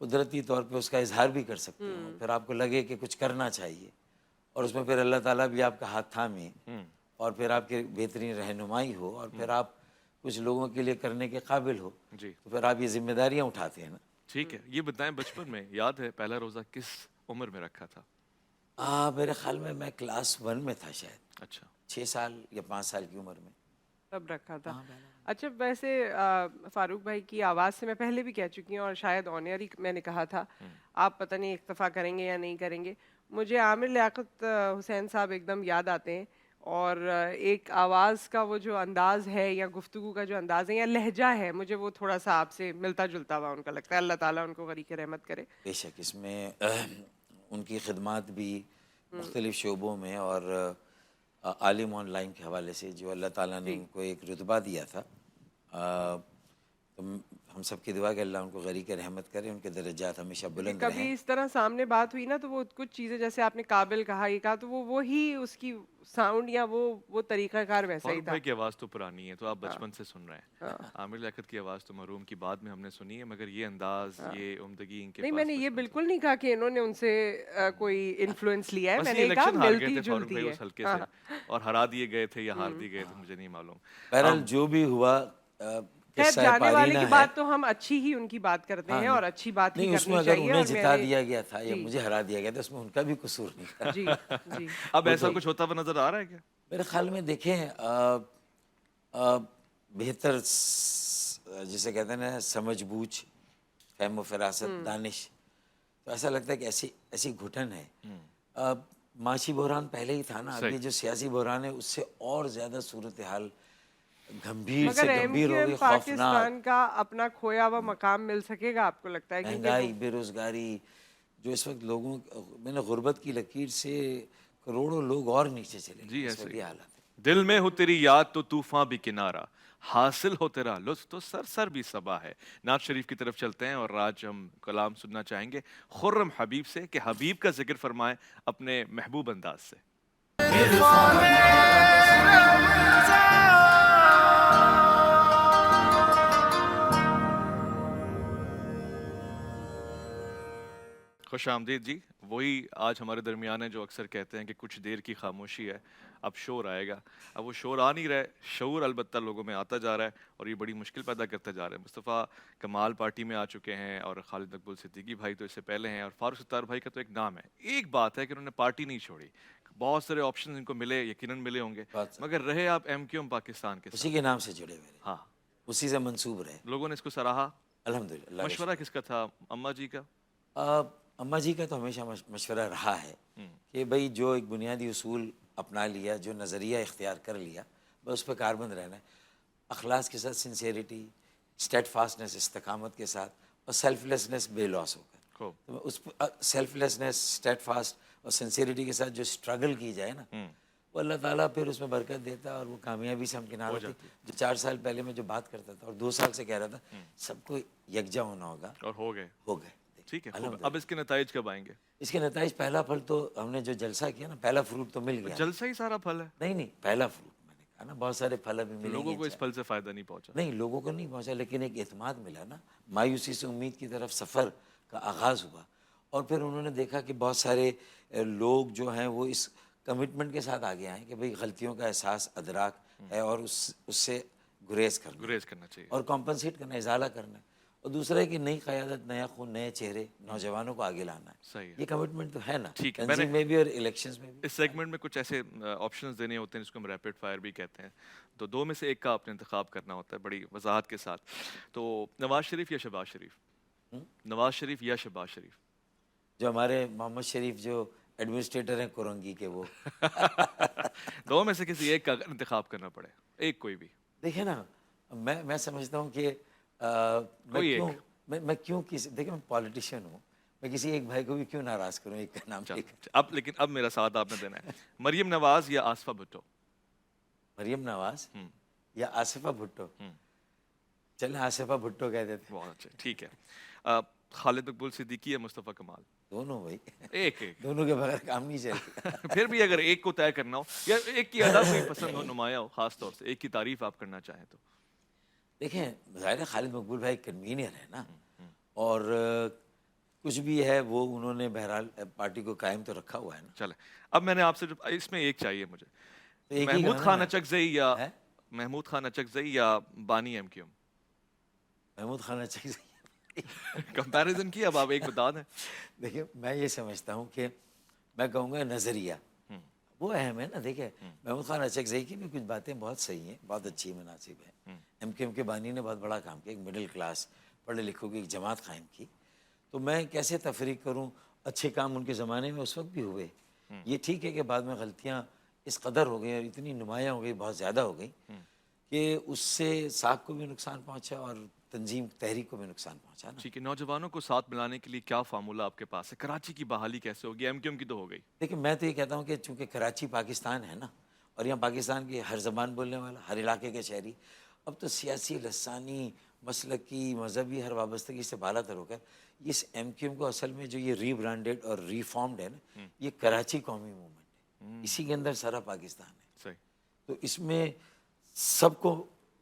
قدرتی طور پہ اس کا اظہار بھی کر سکتے ہوں، پھر آپ کو لگے کہ کچھ کرنا چاہیے اور اس میں پھر اللہ تعالیٰ بھی آپ کا ہاتھ تھامے اور پھر آپ کی بہترین رہنمائی ہو اور پھر آپ کچھ لوگوں کے لیے کرنے کے قابل ہو، جی تو پھر آپ یہ ذمہ داریاں اٹھاتے ہیں نا۔ ٹھیک ہے، یہ بتائیں بچپن میں یاد ہے پہلا روزہ کس عمر میں رکھا تھا؟ میرے خیال میں کلاس 1 میں تھا شاید، اچھا 6 سال یا 5 سال کی عمر میں۔ تب رکھا تھا۔ اچھا ویسے فاروق بھائی کی آواز سے میں پہلے بھی کہہ چکی ہوں اور شاید آن ایئر ہی میں نے کہا تھا، آپ پتہ نہیں اکتفا کریں گے یا نہیں کریں گے، مجھے عامر لیاقت حسین صاحب ایک دم یاد آتے ہیں، اور ایک آواز کا وہ جو انداز ہے یا گفتگو کا جو انداز ہے یا لہجہ ہے، مجھے وہ تھوڑا سا آپ سے ملتا جلتا ہوا ان کا لگتا ہے۔ اللہ تعالیٰ ان کو غریق رحمت کرے۔ بے شک اس میں ان کی خدمات بھی مختلف شعبوں میں اور عالم آن لائن کے حوالے سے جو اللہ تعالیٰ نے ان کو ایک رتبہ دیا تھا، تو ہم سب کی دعا کہ اللہ ان کو غریق رحمت کرے، ان کے درجات ہمیشہ بلند رہیں۔ کبھی اس طرح سامنے بات ہوئی نا تو وہ کچھ چیزیں جیسے آپ نے قابل کہا، یہ کہا تو وہی اس کی ساؤنڈ یا وہ طریقہ کار ویسا ہی فاروق تھا۔ بھائی کی آواز تو پرانی ہے، تو آپ بچپن سے سن رہے ہیں۔ عامر لیاقت کی آواز تو مرحوم کی بعد میں ہم نے سنی ہے، مگر یہ انداز، یہ عمدگی ان کے نہیں پاس میں نے یہ بالکل نہیں کہا کہ انہوں نے ان سے کوئی انفلوئنس لیا ہے، بس میں یہ نے کہا الیکشن ہار گئے ملتی تھے فاروق بھائی جلتی اس ہے۔ حلقے سے، اور ہرا دیے گئے تھے یا ہار دیے گئے تھے، مجھے نہیں معلوم۔ بہرحال جو بھی ہوا، خیر قصہ جانے والے پارینہ کی ہے۔ بات تو ہم اچھی ہی ان کی بات کرتے ہیں اور اچھی بات ہی نہیں، اس میں کرنی اگر چاہیے، انہیں اور جتا دیا گیا تھا یا مجھے ہرا دیا گیا تھا، اس میں ان کا بھی قصور نہیں تھا۔ جی جی اب ایسا کچھ ہوتا ہوا نظر آ رہا ہے کیا؟ میرے خیال میں دیکھیں، بہتر جسے کہتے ہیں نا سمجھ بوجھ، فہم و فراست، دانش، تو ایسا لگتا ہے کہ ایسی گھٹن ہے۔ معاشی بحران پہلے ہی تھا نا، ابھی جو سیاسی بحران ہے اس سے اور زیادہ صورتحال گمبھیر سے مگر ایم گمبھیر کیو ہو ایم گئی، خوفناک۔ پاکستان کا اپنا کھویا ہوا مقام مل سکے گا آپ کو لگتا ہے؟ مہنگائی، بے روزگاری، جو اس وقت لوگوں میں نے غربت کی لکیر سے کروڑوں لوگ اور نیچے چلے گئے، جی اس ایسے وقت ہی۔ یہ حالت ہے۔ دل میں ہو تیری یاد تو طوفاں بھی کنارہ، حاصل ہو تیرا لطف تو سر بھی صبا ہے۔ نعت شریف کی طرف چلتے ہیں اور آج ہم کلام سننا چاہیں گے خرم حبیب سے کہ حبیب کا ذکر فرمائیں اپنے محبوب انداز سے۔ خوش آمدید جی، وہی آج ہمارے درمیان ہے جو اکثر کہتے ہیں کہ کچھ دیر کی خاموشی ہے، اب شور آئے گا۔ اب وہ شور آ نہیں رہا ہے، شعور البتہ لوگوں میں آتا جا رہا ہے اور یہ بڑی مشکل پیدا کرتا جا رہا ہے۔ مصطفیٰ کمال پارٹی میں آ چکے ہیں اور خالد مقبول صدیقی بھائی تو اس سے پہلے ہیں، اور فاروق ستار بھائی کا تو ایک نام ہے۔ ایک بات ہے کہ انہوں نے پارٹی نہیں چھوڑی، بہت سارے آپشن ان کو ملے، یقیناً ملے ہوں گے، مگر رہے آپ ایم کیو ایم پاکستان کے اسی ساتھ۔ کے نام سے جڑے ہوئے، ہاں، اسی سے منسوب رہے، لوگوں نے اس کو سراہا۔ الحمدللہ۔ مشورہ کس کا تھا؟ اماں جی کا؟ اماں جی کا تو ہمیشہ مشورہ رہا ہے کہ بھئی جو ایک بنیادی اصول اپنا لیا، جو نظریہ اختیار کر لیا، بس اس پہ کاربند رہنا ہے، اخلاص کے ساتھ، سنسیریٹی، اسٹیٹ فاسٹنس، استقامت کے ساتھ، اور سیلف لیسنس بے لاس ہو کر۔ تو اس سیلف لیسنس، اسٹیٹ فاسٹ اور سنسیریٹی کے ساتھ جو اسٹرگل کی جائے نا، وہ اللہ تعالیٰ پھر اس میں برکت دیتا ہے اور وہ کامیابی سے ہمکنار ہوتی ہے۔ جو 4 سال پہلے میں جو بات کرتا تھا اور 2 سال سے کہہ رہا تھا سب کو یکجا ہونا ہوگا، اور ہو گئے۔ ٹھیک ہے، اب اس کے نتائج کب آئیں گے؟ اس کے نتائج، پہلا پھل تو ہم نے جو جلسہ کیا نا، پہلا فروٹ تو مل گیا۔ جلسہ ہی سارا پھل ہے؟ نہیں، پہلا فروٹ میں نے کہا نا، بہت سارے پھل ابھی ملیں گے۔ لوگوں کو اس پھل سے فائدہ نہیں پہنچا؟ نہیں، لوگوں کو نہیں پہنچا، لیکن ایک اعتماد ملا نا، مایوسی سے امید کی طرف سفر کا آغاز ہوا، اور پھر انہوں نے دیکھا کہ بہت سارے لوگ جو ہیں وہ اس کمٹمنٹ کے ساتھ آگے آئیں کہ بھئی غلطیوں کا احساس، ادراک ہے اور اس سے گریز کرنا چاہیے اور کمپنسیٹ کرنا، ازالہ کرنا ہے، اور دوسرا ہے کہ نئی قیادت، نیا خون، نئے چہرے، نوجوانوں کو آگے لانا ہے۔ صحیح ہے، یہ کمٹمنٹ تو ہے نا، ٹھیک ہے۔ تنظیم میں بھی اور الیکشنز میں بھی۔ اس سیگمنٹ میں کچھ ایسے آپشنز دینے ہوتے ہیں جس کو ہم ریپڈ فائر بھی کہتے ہیں، تو 2 میں سے ایک کا آپ نے انتخاب کرنا ہوتا ہے بڑی وضاحت کے ساتھ۔ تو نواز شریف یا شہباز شریف؟ نواز شریف یا شہباز شریف؟ جو ہمارے محمد شریف جو ایڈمنسٹریٹر ہیں کورنگی کے، وہ 2 میں سے کسی ایک کا انتخاب کرنا پڑے، ایک کوئی بھی۔ دیکھیں نا، میں سمجھتا ہوں کہ میں کیوں دیکھیں، میں پالیٹیشین ہوں، میں کسی ایک بھائی کو بھی کیوں ناراض کروں ایک کا نام لے کر۔ لیکن اب میرا ساتھ آپ نے دینا ہے، مریم نواز یا آصفہ بھٹو؟ مریم نواز یا آصفہ بھٹو؟ چلیں آصفہ بھٹو کہہ دیتے۔ بہت اچھا، ٹھیک ہے۔ خالد مقبول صدیقی یا مصطفیٰ کمال؟ دونوں بھائی، ایک دونوں کے بغیر کام نہیں چلے۔ پھر بھی اگر ایک کو طے کرنا ہو یا ایک کی ادا کوئی پسند ہو، نمایاں ہو، خاص طور سے ایک کی تعریف آپ کرنا چاہیں تو؟ دیکھیں، ظاہر ہے خالد مقبول بھائی کنوینر ہے نا، اور کچھ بھی ہے وہ انہوں نے بہرحال پارٹی کو قائم تو رکھا ہوا ہے نا. چلے اب میں نے آپ سے اس میں ایک چاہیے مجھے, تو ایک ہی محمود کہا خان نا اچکزئی یا ہے؟ محمود خان اچکزئی یا بانی M Q M, Mahmood Khan Achakzai. Comparison کی, اب آپ ایک بتا دیں. دیکھیں میں یہ سمجھتا ہوں کہ میں کہوں گا نظریہ وہ اہم ہے نا. دیکھیں محمود خان اچکزئی کی بھی کچھ باتیں بہت صحیح ہیں, بہت اچھی مناسب ہیں. ایم کیو ایم کے بانی نے بہت بڑا کام کیا, ایک مڈل کلاس پڑھے لکھوں کی ایک جماعت قائم کی. تو میں کیسے تفریق کروں, اچھے کام ان کے زمانے میں اس وقت بھی ہوئے. یہ ٹھیک ہے کہ بعد میں غلطیاں اس قدر ہو گئی اور اتنی نمایاں ہو گئی, بہت زیادہ ہو گئی کہ اس سے ساکھ کو بھی نقصان پہنچا اور تنظیم تحریک کو بھی نقصان پہنچا نا. ٹھیک ہے, نوجوانوں کو ساتھ ملانے کے لیے کیا فارمولہ آپ کے پاس ہے؟ کراچی کی بحالی کیسے ہوگی؟ ایم کیو ایم کی تو ہو گئی. دیکھیں میں تو یہ کہتا ہوں کہ چونکہ کراچی پاکستان ہے نا, اور یہاں پاکستان کی ہر زبان بولنے والا, ہر علاقے کے شہری, اب تو سیاسی, لسانی, مسلکی, مذہبی ہر وابستگی سے بالا تر ہو کر اس ایم کیو ایم کو اصل میں جو یہ ری برانڈیڈ اور ری فارمڈ ہے نا, یہ کراچی قومی موومنٹ ہے. اسی کے اندر سارا پاکستان ہے. صحیح. تو اس میں سب کو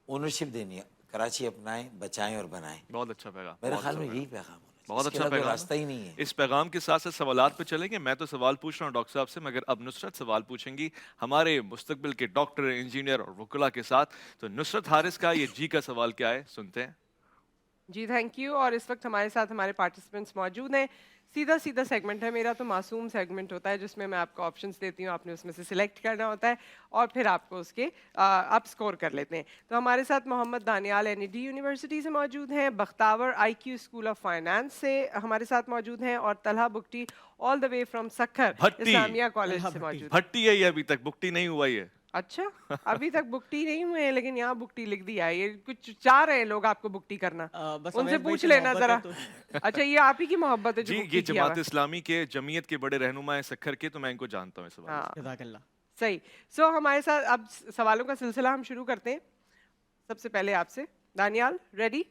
اونرشپ دینی ہے, کراچی اپنائیں, بچائیں اور بنائیں. بہت اچھا پیغام, میرے خیال میں یہی پیغام ہونا چاہیے. بہت اس کے اچھا علاوہ پیغام راستہ ہی نہیں ہے. اس پیغام کے ساتھ ساتھ سوالات پہ چلیں گے. میں تو سوال پوچھ رہا ہوں ڈاکٹر صاحب سے, مگر اب نصرت سوال پوچھیں گی ہمارے مستقبل کے ڈاکٹر, انجینئر اور وکلا کے ساتھ. تو نصرت حارث کا یہ جی کا سوال کیا ہے, سنتے ہیں. جی تھینک یو. اور اس وقت ہمارے ساتھ ہمارے پارٹیسپینٹس موجود ہیں. سیدھا سیگمنٹ ہے میرا, تو معصوم سیگمنٹ ہوتا ہے جس میں میں آپ کو آپشنس دیتی ہوں, آپ نے اس میں سے سلیکٹ کرنا ہوتا ہے اور پھر آپ کو اس کے آپ اسکور کر لیتے ہیں. تو ہمارے ساتھ محمد دانیال NED یونیورسٹی سے موجود ہیں, Bakhtawar IQ school of finance سے ہمارے ساتھ موجود ہیں, اور Talha Bugti all the way from Sukkur Islamia college سے موجود ہیں. بھٹی ہے یہ, ابھی تک بکٹی نہیں ہوا یہ. اچھا, ابھی تک بکٹی نہیں ہوئے ہیں, لیکن یہاں بکٹی لکھ دیا ہے. یہ کچھ چاہ رہے ہیں لوگ آپ کو بکٹی کرنا, ان سے پوچھ لینا ذرا. اچھا, یہ آپ ہی کی محبت ہے جو جی, بکٹی یہ کیا ہوا جماعت اسلامی کے جمعیت کے بڑے رہنما ہیں سکھر کے, تو میں ان کو جانتا ہوں اس ہاں, سوال. صحیح. سو ہمارے ساتھ اب سوالوں کا سلسلہ ہم شروع کرتے ہیں. سب سے پہلے آپ سے دانیال, ریڈی؟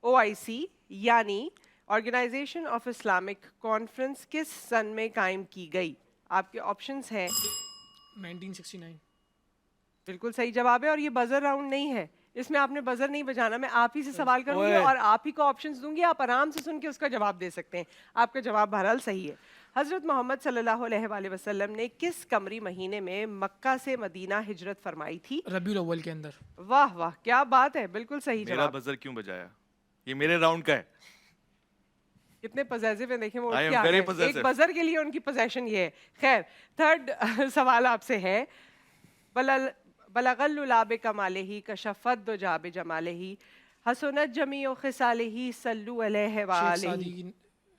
OIC یعنی آرگنائزیشن آف اسلامک کانفرنس کس سن میں قائم کی گئی؟ آپ کے آپشنس ہیں 1969. بالکل صحیح جواب ہے, اور یہ بزر راؤنڈ نہیں ہے, اس میں آپ نے بزر نہیں بجانا. میں آپ ہی سے سوال کروں گی اور آپ ہی کو آپشنز دوں گی, آپ آرام سے سن کے اس کا جواب دے سکتے ہیں. آپ کا جواب بہرحال صحیح ہے. حضرت محمد صلی اللہ علیہ وآلہ وسلم نے کس قمری مہینے میں مکہ سے مدینہ ہجرت فرمائی تھی؟ ربیع الاول کے اندر. واہ واہ, کیا بات ہے, بالکل صحیح میرا جواب. بزر کیوں بجایا؟ یہ میرے راؤنڈ کا ہے. کتنے پوزیسو ہیں دیکھیں, وہ I am کیا very ہے, possessive. ایک بزر کے لیے ان کی پوزیشن یہ ہے. خیر, تھرڈ سوال آپ سے ہے, بلغ اللعاب کمالہ کشفت دجا بجمالہ حسنت جمیع خصالہ صلو علیہ وآلہ.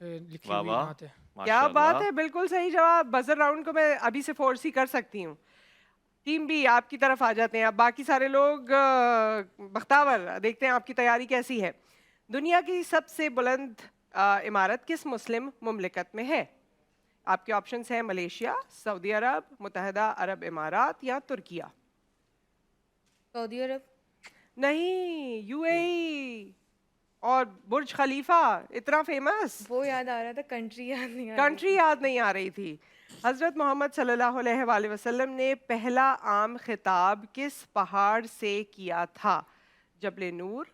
لکھی واہ ہوئی واہ, بات ہے. کیا بات ہے, بالکل صحیح جواب. بزر راؤنڈ کو میں ابھی سے فورس ہی کر سکتی ہوں. ٹیم بھی آپ کی طرف آ جاتے ہیں. اب باقی سارے لوگ, بختاور دیکھتے ہیں آپ کی تیاری کیسی ہے. دنیا کی سب سے بلند عمارت کس مسلم مملکت میں ہے؟ آپ کے آپشنس ہیں ملیشیا, سعودی عرب, متحدہ عرب امارات یا ترکیہ. سعودی عرب. نہیں, UAE. اور برج خلیفہ اتنا فیمس, وہ یاد آ رہا تھا, کنٹری یاد نہیں آ رہی. کنٹری یاد نہیں آ رہی تھی. حضرت محمد صلی اللہ علیہ وآلہ وسلم نے پہلا عام خطاب کس پہاڑ سے کیا تھا؟ جبل نور,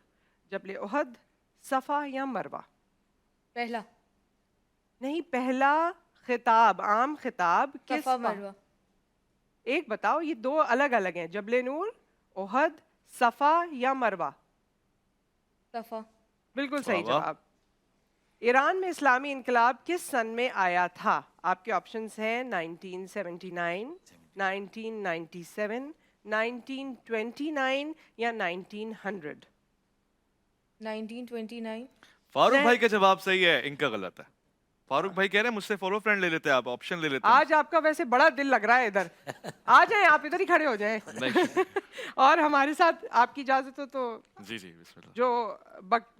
جبل احد, صفا یا مروہ؟ پہلا. نہیں, پہلا خطاب, عام خطاب کس صفا مروہ. ایک بتاؤ, یہ دو الگ الگ ہیں, جبل نور, احد, صفا یا مروہ؟ صفا. بالکل صحیح واہ واہ. جواب. ایران میں اسلامی انقلاب کس سن میں آیا تھا؟ آپ کے آپشنس ہیں 1979, 1997, 1929 یا 1900. 1929. فاروق بھائی کا جواب صحیح ہے, ان کا غلط ہے. فاروق بھائی کہہ رہے ہیں مجھ سے فالو فرینڈ لے لیتے ہیں آپ, آپشن لے لیتے ہیں. آج آپ کا ویسے بڑا دل لگ رہا ہے ادھر, آ جائیں آپ ادھر ہی کھڑے ہو جائیں. اور ہمارے ساتھ آپ کی اجازت ہو تو جی جی بسم اللہ. جو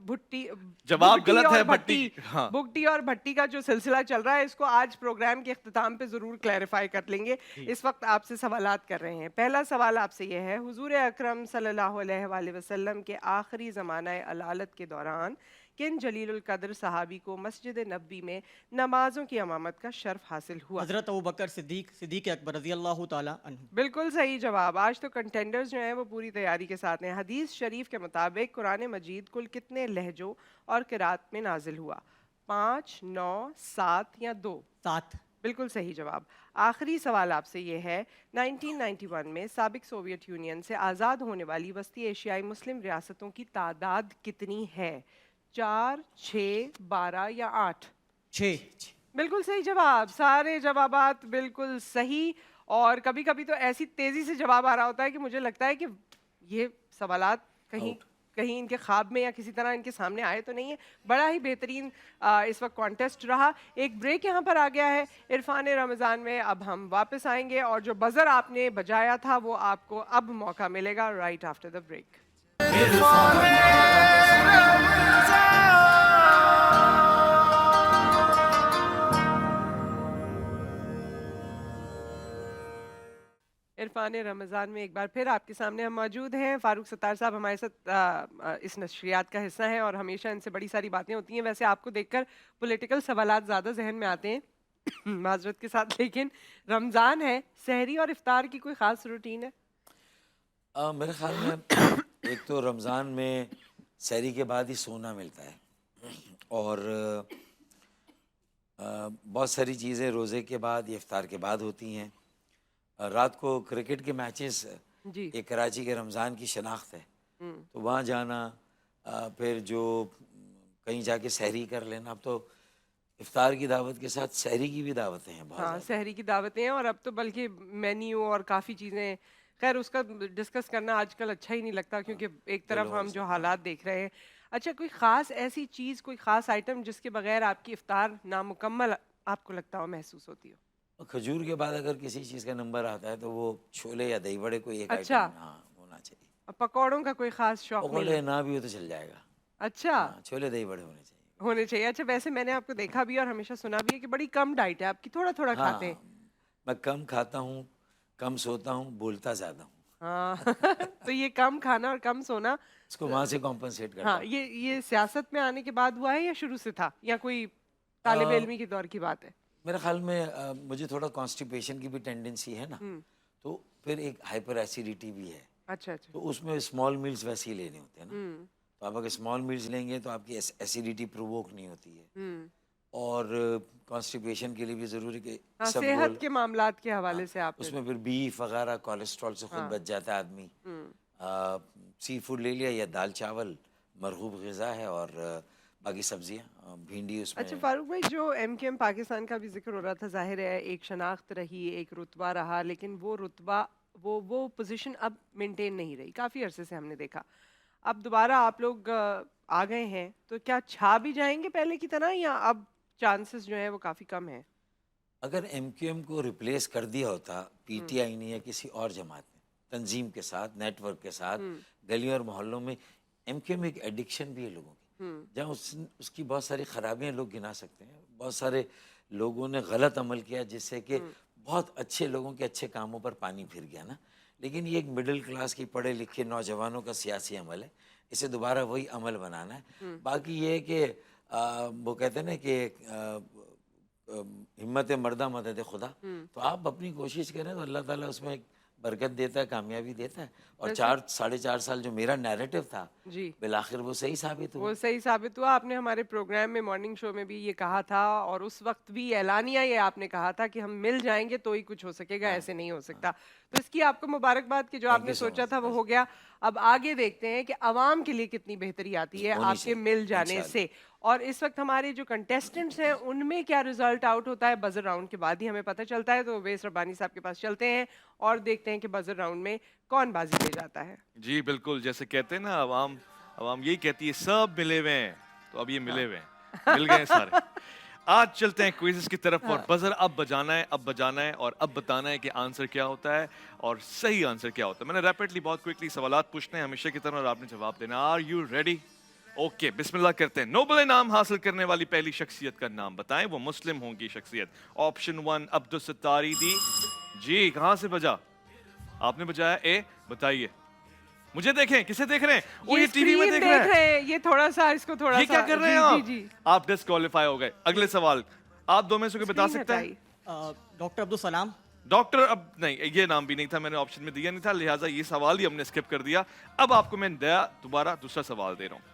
بھٹی, جواب غلط ہے, بھٹی. ہاں, بگٹی اور بھٹی کا جو سلسلہ چل رہا ہے, اس کو آج پروگرام کے اختتام پہ ضرور کلیریفائی کر لیں گے. اس وقت آپ سے سوالات کر رہے ہیں. پہلا سوال آپ سے یہ ہے, حضور اکرم صلی اللہ علیہ وآلہ وسلم کے آخری زمانہ علالت کے دوران کن جلیل القدر صحابی کو مسجد نبوی میں نمازوں کی امامت کا شرف حاصل ہوا؟ حضرت ابوبکر صدیق, صدیق اکبر رضی اللہ تعالی عنہ. بالکل صحیح جواب. آج تو کنٹینڈرز جو ہیں وہ پوری تیاری کے ساتھ ہیں. حدیث شریف کے مطابق قرآن مجید کل کتنے لہجوں اور قرات میں نازل ہوا؟ 5, 9, 7 یا 2؟ 7 بالکل صحیح جواب. آخری سوال آپ سے یہ ہے 1991 میں سابق سوویت یونین سے آزاد ہونے والی وسطی ایشیائی مسلم ریاستوں کی تعداد کتنی ہے؟ 4, 6, 12 یا 8؟ 6 بالکل صحیح جواب. سارے جوابات بالکل صحیح. اور کبھی کبھی تو ایسی تیزی سے جواب آ رہا ہوتا ہے کہ مجھے لگتا ہے کہ یہ سوالات کہیں ان کے خواب میں یا کسی طرح ان کے سامنے آئے تو نہیں ہے. بڑا ہی بہترین اس وقت کانٹیسٹ رہا. ایک بریک یہاں پر آ گیا ہے عرفان رمضان میں. اب ہم واپس آئیں گے اور جو بزر آپ نے بجایا تھا وہ آپ کو اب موقع ملے گا right after the break. Irfan Ramzan میں ایک بار پھر آپ کے سامنے ہم موجود ہیں. فاروق ستار صاحب ہمارے ساتھ اس نشریات کا حصہ ہیں اور ہمیشہ ان سے بڑی ساری باتیں ہوتی ہیں. ویسے آپ کو دیکھ کر پولیٹیکل سوالات زیادہ ذہن میں آتے ہیں معذرت کے ساتھ, لیکن رمضان ہے, سحری اور افطار کی کوئی خاص روٹین ہے؟ میرے خیال میں ایک تو رمضان میں سحری کے بعد ہی سونا ملتا ہے, اور بہت ساری چیزیں روزے کے بعد یا افطار کے بعد ہوتی ہیں. رات کو کرکٹ کے میچز جی ایک کراچی کے رمضان کی شناخت ہے, تو وہاں جانا, پھر جو کہیں جا کے سحری کر لینا. اب تو افطار کی دعوت کے ساتھ سحری کی بھی دعوتیں ہیں بہت ہاں زیادہ. سحری کی دعوتیں ہیں, اور اب تو بلکہ مینیو اور کافی چیزیں, خیر اس کا ڈسکس کرنا آج کل اچھا ہی نہیں لگتا کیونکہ ایک طرف ہم جو حالات دیکھ رہے ہیں. اچھا, کوئی خاص ایسی چیز, کوئی خاص آئٹم جس کے بغیر آپ کی افطار نامکمل آپ کو لگتا ہو, محسوس ہوتی ہو؟ کھجور کے بعد اگر کسی چیز کا نمبر آتا ہے تو وہ چھولے یا دہی بڑے کوئی ایک اچھا. آئٹم ہاں ہونا چاہیے. پکوڑوں کا کوئی خاص شوق نہیں؟ پکوڑے نہ بھی ہو تو چل جائے گا. اچھا چھولے دہی بڑے ہونے چاہیے. ہونے چاہیے. اچھا, ویسے میں نے آپ کو دیکھا بھی اور ہمیشہ سنا بھی ہے کہ بڑی کم ڈائٹ ہے آپ کی, تھوڑا تھوڑا کھاتے ہیں. میں کم کھاتا ہوں, کم سوتا ہوں, بولتا زیادہ ہوں. ہاں تو یہ کم کھانا اور کم سونا اس کو وہاں سے کمپنسیٹ کرتا ہاں ہوں. یہ سیاست میں آنے کے بعد ہوا ہے یا شروع سے تھا, یا کوئی طالب علمی کے دور کی بات ہے؟ میرے خیال میں مجھے تھوڑا کانسٹیپیشن کی بھی ٹینڈنسی ہے نا, تو پھر ایک ہائپر ایسیڈیٹی بھی ہے. اچھا اچھا. تو اس میں اسمال میلز ویسے ہی لینے ہوتے ہیں نا, تو آپ اگر اسمال میلز لیں گے تو آپ کی ایسیڈیٹی پرووک نہیں ہوتی ہے. اور کانسٹیپیشن کے لیے بھی ضروری کہ صحت کے معاملات کے حوالے سے آپ اس میں پھر بیف وغیرہ کولیسٹرول سے خود بچ جاتا ہے آدمی. سی فوڈ لے لیا یا دال چاول مرغوب غذا ہے, اور باقی سبزیاں, بھنڈی اس میں. اچھا فاروق بھائی, جو ایم کیو ایم پاکستان کا بھی ذکر ہو رہا تھا, ظاہر ہے ایک شناخت رہی, ایک رتبہ رہا, لیکن وہ رتبہ وہ پوزیشن اب مینٹین نہیں رہی. کافی عرصے سے ہم نے دیکھا. اب دوبارہ آپ لوگ آ گئے ہیں, تو کیا چھا بھی جائیں گے پہلے کی طرح, یا اب چانسز جو ہیں وہ کافی کم ہیں؟ اگر ایم کیو ایم کو ریپلیس کر دیا ہوتا پی ٹی آئی نے یا کسی اور جماعت نے, تنظیم کے ساتھ, نیٹ ورک کے ساتھ, گلیوں اور محلوں میں, ایم کیو ایم ایک ایڈکشن بھی ہے لوگوں کی, جہاں اس کی بہت ساری خرابیاں لوگ گنا سکتے ہیں. بہت سارے لوگوں نے غلط عمل کیا جس سے کہ بہت اچھے لوگوں کے اچھے کاموں پر پانی پھر گیا نا. لیکن یہ ایک مڈل کلاس کی پڑھے لکھے نوجوانوں کا سیاسی عمل ہے, اسے دوبارہ وہی عمل بنانا ہے. باقی یہ ہے کہ وہ کہتے ہیں نا کہ ہمت مردہ مدد خدا, تو آپ اپنی کوشش کریں تو اللہ تعالیٰ اس میں برکت دیتا ہے, کامیابی دیتا ہے. اور 4.5 سال جو میرا نیریٹو تھا, جی بالآخر وہ صحیح ثابت ہوا. وہ صحیح ثابت ہوا. آپ نے ہمارے پروگرام میں, مارننگ شو میں بھی یہ کہا تھا, اور اس وقت بھی اعلانیہ یہ آپ نے کہا تھا کہ ہم مل جائیں گے تو ہی کچھ ہو سکے گا, ایسے نہیں ہو سکتا. تو اس کی آپ کو مبارکباد کہ جو آپ نے سوچا تھا وہ ہو گیا. اب آگے دیکھتے ہیں کہ عوام کے لیے کتنی بہتری آتی ہے آپ کے مل جانے سے. اور اس وقت ہمارے جو کنٹیسٹنٹس ہیں ان میں کیا رزلٹ آؤٹ ہوتا ہے بزر راؤنڈ کے بعد ہی ہمیں پتہ چلتا ہے. تو ویس ربانی صاحب کے پاس چلتے ہیں اور دیکھتے ہیں کہ بزر راؤنڈ میں کون بازی لے جاتا ہے. جی بالکل, جیسے کہتے ہیں نا عوام یہی کہتی ہے سب ملے ہوئے ہیں, تو اب یہ ملے ہوئے ہیں, مل گئے سارے. آج چلتے ہیں کوئزز کی طرف, اور بزر اب بجانا ہے اور اب بتانا ہے کہ آنسر کیا ہوتا ہے اور صحیح آنسر کیا ہوتا ہے. میں نے ریپڈلی بہت کوئکلی سوالات پوچھنے ہیں ہمیشہ کی طرح, اور آپ نے جواب دینا. Are you ready? اوکے, بسم اللہ کرتے ہیں. نوبل انعام حاصل کرنے والی پہلی شخصیت کا نام بتائیں, وہ مسلم ہوں گی شخصیت. آپشن 1 عبدالستار دی. جی کہاں سے بجا آپ نے؟ بجایا اے. بتائیے, مجھے دیکھیں, کسے دیکھ رہے ہیں؟ وہ یہ ٹی وی میں دیکھ رہے ہیں. یہ تھوڑا سا اس کو تھوڑا سا, یہ کیا کر رہے ہیں آپ؟ آپ ڈسکوالیفائی ہو گئے. اگلے سوال, آپ دو میں سے کوئی بتا سکتا ہے؟ ڈاکٹر عبدالسلام. ڈاکٹر, اب نہیں, یہ نام بھی نہیں تھا, میں نے آپشن میں دیا نہیں تھا, لہٰذا یہ سوال ہی ہم نے اسکپ کر دیا. اب آپ کو میں دوبارہ دوسرا سوال دے رہا ہوں.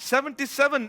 77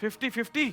50-50।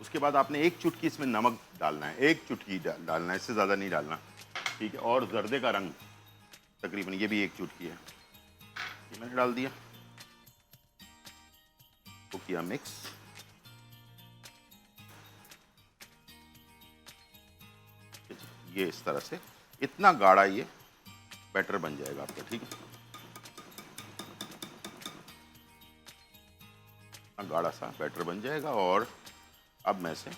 اس کے بعد آپ نے ایک چٹکی اس میں نمک ڈالنا ہے, ایک چٹکی ڈالنا ہے, اس سے زیادہ نہیں ڈالنا, ٹھیک ہے. اور زردے کا رنگ تقریباً یہ بھی ایک چٹکی ہے, یہ میں نے ڈال دیا, تو کیا مکس. یہ اس طرح سے اتنا گاڑھا یہ بیٹر بن جائے گا آپ کا, ٹھیک ہے. گاڑھا سا بیٹر بن جائے گا. اور اب میں سے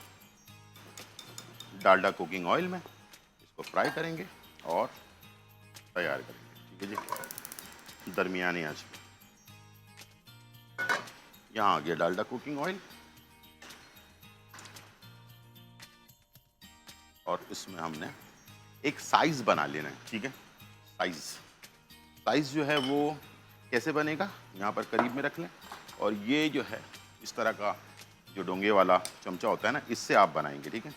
ڈالڈا کوکنگ آئل میں اس کو فرائی کریں گے اور تیار کریں گے, ٹھیک ہے جی. درمیانی آنچ پہ یہاں آ گیا ڈالڈا کوکنگ آئل, اور اس میں ہم نے ایک سائز بنا لینا ہے, ٹھیک ہے. سائز جو ہے وہ کیسے بنے گا, یہاں پر قریب میں رکھ لیں, اور یہ جو ہے اس طرح کا جو ڈونگے والا چمچہ ہوتا ہے نا, اس سے آپ بنائیں گے, ٹھیک ہے.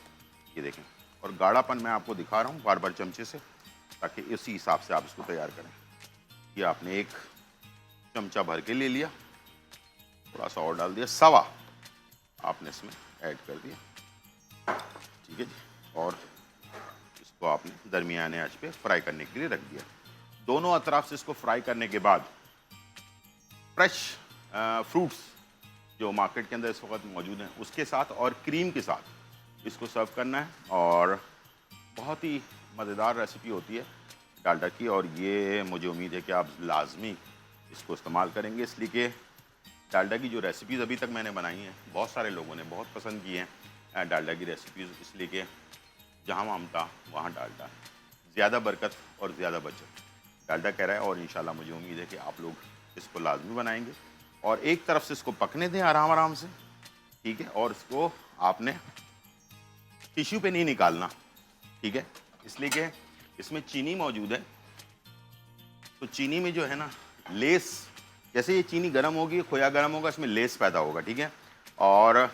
یہ دیکھیں, اور گاڑھا پن میں آپ کو دکھا رہا ہوں بار بار چمچے سے, تاکہ اسی حساب سے آپ اس کو تیار کریں. یہ آپ نے ایک چمچہ بھر کے لے لیا, تھوڑا سا اور ڈال دیا, سوا آپ نے اس میں ایڈ کر دیا, ٹھیک ہے جی. اور اس کو آپ نے درمیانے آنچ پہ فرائی کرنے کے لیے رکھ دیا. دونوں اطراف سے اس کو فرائی کرنے کے بعد فریش فروٹس جو مارکیٹ کے اندر اس وقت موجود ہیں اس کے ساتھ اور کریم کے ساتھ اس کو سرو کرنا ہے. اور بہت ہی مزیدار ریسیپی ہوتی ہے ڈالڈا کی, اور یہ مجھے امید ہے کہ آپ لازمی اس کو استعمال کریں گے, اس لیے کہ ڈالڈا کی جو ریسیپیز ابھی تک میں نے بنائی ہیں بہت سارے لوگوں نے بہت پسند کی ہیں ڈالڈا کی ریسیپیز, اس لیے کہ جہاں ممتا وہاں ڈالڈا, زیادہ برکت اور زیادہ بچت ڈالڈا کہہ رہا ہے. اور انشاءاللہ مجھے امید ہے کہ آپ لوگ اس کو لازمی بنائیں گے, اور ایک طرف سے اس کو پکنے دیں آرام آرام سے, ٹھیک ہے. اور اس کو آپ نے ٹیشو پہ نہیں نکالنا, ٹھیک ہے, اس لیے کہ اس میں چینی موجود ہے, تو چینی میں جو ہے نا لیس, جیسے یہ چینی گرم ہوگی, کھویا گرم ہوگا, اس میں لیس پیدا ہوگا, ٹھیک ہے. اور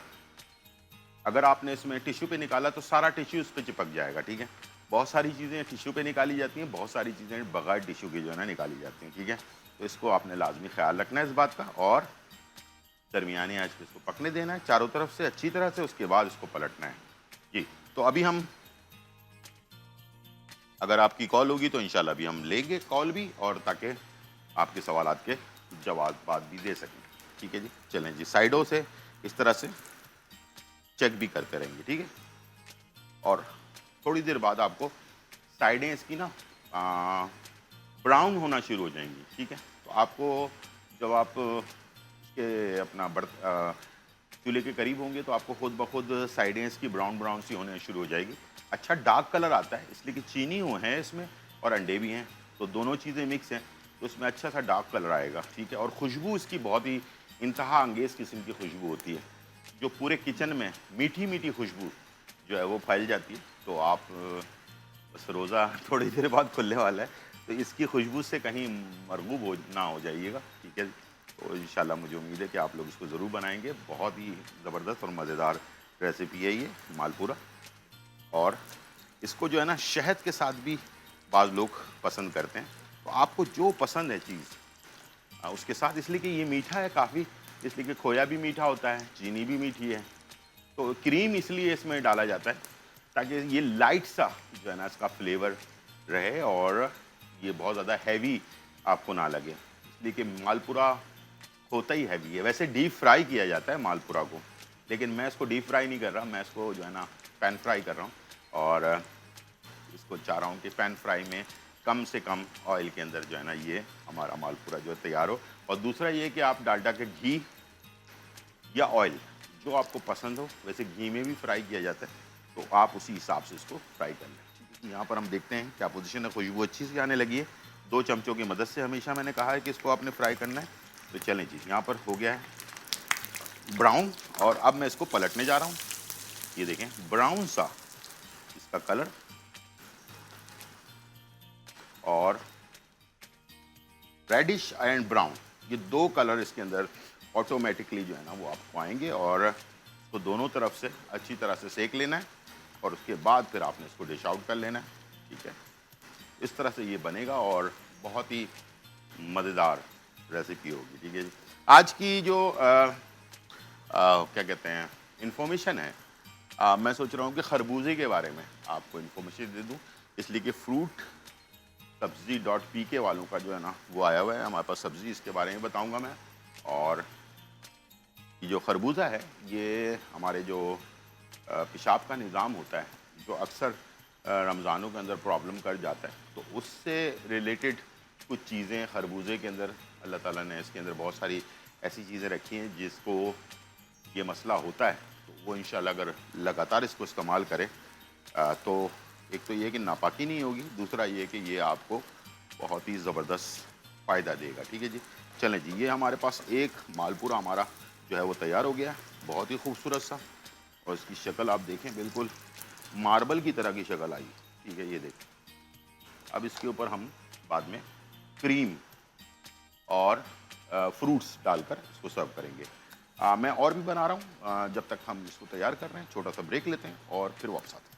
اگر آپ نے اس میں ٹیشو پہ نکالا تو سارا ٹیشو اس پہ چپک جائے گا, ٹھیک ہے. بہت ساری چیزیں ٹیشو پہ نکالی جاتی ہیں, بہت ساری چیزیں بغیر ٹیشو کے جو ہے نا نکالی جاتی ہیں, ٹھیک ہے. تو اس کو آپ نے لازمی خیال رکھنا ہے اس بات کا, اور درمیانی آنچ پہ اس کو پکنے دینا ہے چاروں طرف سے اچھی طرح سے, اس کے بعد اس کو پلٹنا ہے جی. تو ابھی ہم, اگر آپ کی کال ہوگی تو انشاءاللہ ابھی ہم لیں گے کال بھی, اور تاکہ آپ کے سوالات کے جوابات بھی دے سکیں, ٹھیک ہے جی. چلیں جی, سائڈوں سے اس طرح سے چیک بھی کرتے رہیں گے, ٹھیک ہے. اور تھوڑی دیر بعد آپ کو سائڈیں اس کی نا براؤن ہونا شروع ہو جائیں گی, ٹھیک ہے. تو آپ کو جب آپ اس کے اپنا چولہے کے قریب ہوں گے تو آپ کو خود بخود سائڈیں اس کی براؤن براؤن سی ہونے شروع ہو جائے گی. اچھا ڈارک کلر آتا ہے اس لیے کہ چینی ہے اس میں اور انڈے بھی ہیں, تو دونوں چیزیں مکس ہیں, تو اس میں اچھا سا ڈارک کلر آئے گا, ٹھیک ہے. اور خوشبو اس کی بہت ہی انتہا انگیز قسم کی خوشبو ہوتی ہے, جو پورے کچن میں میٹھی میٹھی خوشبو جو ہے وہ پھیل جاتی ہے. تو آپ بس روزہ تھوڑی دیر بعد کھلنے والا ہے, تو اس کی خوشبو سے کہیں مرغوب نہ ہو جائیے گا, ٹھیک ہے. تو انشاءاللہ مجھے امید ہے کہ آپ لوگ اس کو ضرور بنائیں گے. بہت ہی زبردست اور مزیدار ریسیپی ہے یہ مالپورا, اور اس کو جو ہے نا شہد کے ساتھ بھی بعض لوگ پسند کرتے ہیں. تو آپ کو جو پسند ہے چیز اس کے ساتھ, اس لیے کہ یہ میٹھا ہے کافی, اس لیے کہ کھویا بھی میٹھا ہوتا ہے, چینی بھی میٹھی ہے, تو کریم اس لیے اس میں ڈالا جاتا ہے تاکہ یہ لائٹ سا جو ہے نا اس کا فلیور رہے, اور یہ بہت زیادہ ہیوی آپ کو نہ لگے, اس لیے کہ مالپورا ہوتا ہی ہیوی ہے. ویسے ڈیپ فرائی کیا جاتا ہے مالپورا کو, لیکن میں اس کو ڈیپ فرائی نہیں کر رہا, میں اس کو جو ہے نا پین فرائی کر رہا ہوں, اور اس کو چاہ رہا ہوں کہ پین فرائی میں کم سے کم آئل کے اندر جو ہے نا یہ ہمارا مالپورا جو ہے تیار ہو. اور دوسرا یہ کہ آپ ڈالڈا کے گھی یا آئل جو آپ کو پسند ہو, ویسے گھی میں بھی فرائی کیا جاتا ہے, تو آپ اسی حساب سے اس کو فرائی کر لیں. یہاں پر ہم دیکھتے ہیں کیا پوزیشن ہے, خوشبو اچھی سی آنے لگی ہے. 2 چمچوں کی مدد سے ہمیشہ میں نے کہا ہے کہ اس کو آپ نے فرائی کرنا ہے. تو چلیں جی, یہاں پر ہو گیا ہے براؤن, اور اب میں اس کو پلٹنے جا رہا ہوں. یہ دیکھیں براؤن سا اس کا کلر, اور ریڈش اینڈ براؤن, یہ 2 کلر اس کے اندر آٹومیٹکلی جو ہے نا وہ آپ کو آئیں گے, اور اس کو دونوں طرف سے اچھی طرح سے سیک لینا ہے, اور اس کے بعد پھر آپ نے اس کو ڈش آؤٹ کر لینا ہے, ٹھیک ہے. اس طرح سے یہ بنے گا اور بہت ہی مزیدار ریسیپی ہوگی, ٹھیک ہے جی. آج کی جو کیا کہتے ہیں انفارمیشن ہے میں سوچ رہا ہوں کہ خربوزے کے بارے میں آپ کو انفارمیشن دے دوں، اس لیے کہ فروٹ سبزی .pk والوں کا جو ہے نا وہ آیا ہوا ہے ہمارے پاس سبزی، اس کے بارے میں بتاؤں گا میں. اور یہ جو خربوزہ ہے یہ ہمارے جو پیشاب کا نظام ہوتا ہے جو اکثر رمضانوں کے اندر پرابلم کر جاتا ہے، تو اس سے ریلیٹڈ کچھ چیزیں خربوزے کے اندر اللہ تعالیٰ نے اس کے اندر بہت ساری ایسی چیزیں رکھی ہیں جس کو یہ مسئلہ ہوتا ہے. تو وہ انشاءاللہ اگر لگاتار اس کو استعمال کرے تو ایک تو یہ کہ ناپاکی نہیں ہوگی، دوسرا یہ کہ یہ آپ کو بہت ہی زبردست فائدہ دے گا. ٹھیک ہے جی، چلیں جی، یہ ہمارے پاس ایک مالپورا ہمارا جو ہے وہ تیار ہو گیا، بہت ہی خوبصورت سا، اور اس کی شکل آپ دیکھیں بالکل ماربل کی طرح کی شکل آئی. ٹھیک ہے، یہ دیکھیں. اب اس کے اوپر ہم بعد میں کریم اور فروٹس ڈال کر اس کو سرو کریں گے. میں اور بھی بنا رہا ہوں، جب تک ہم اس کو تیار کر رہے ہیں چھوٹا سا بریک لیتے ہیں اور پھر واپس آتے ہیں.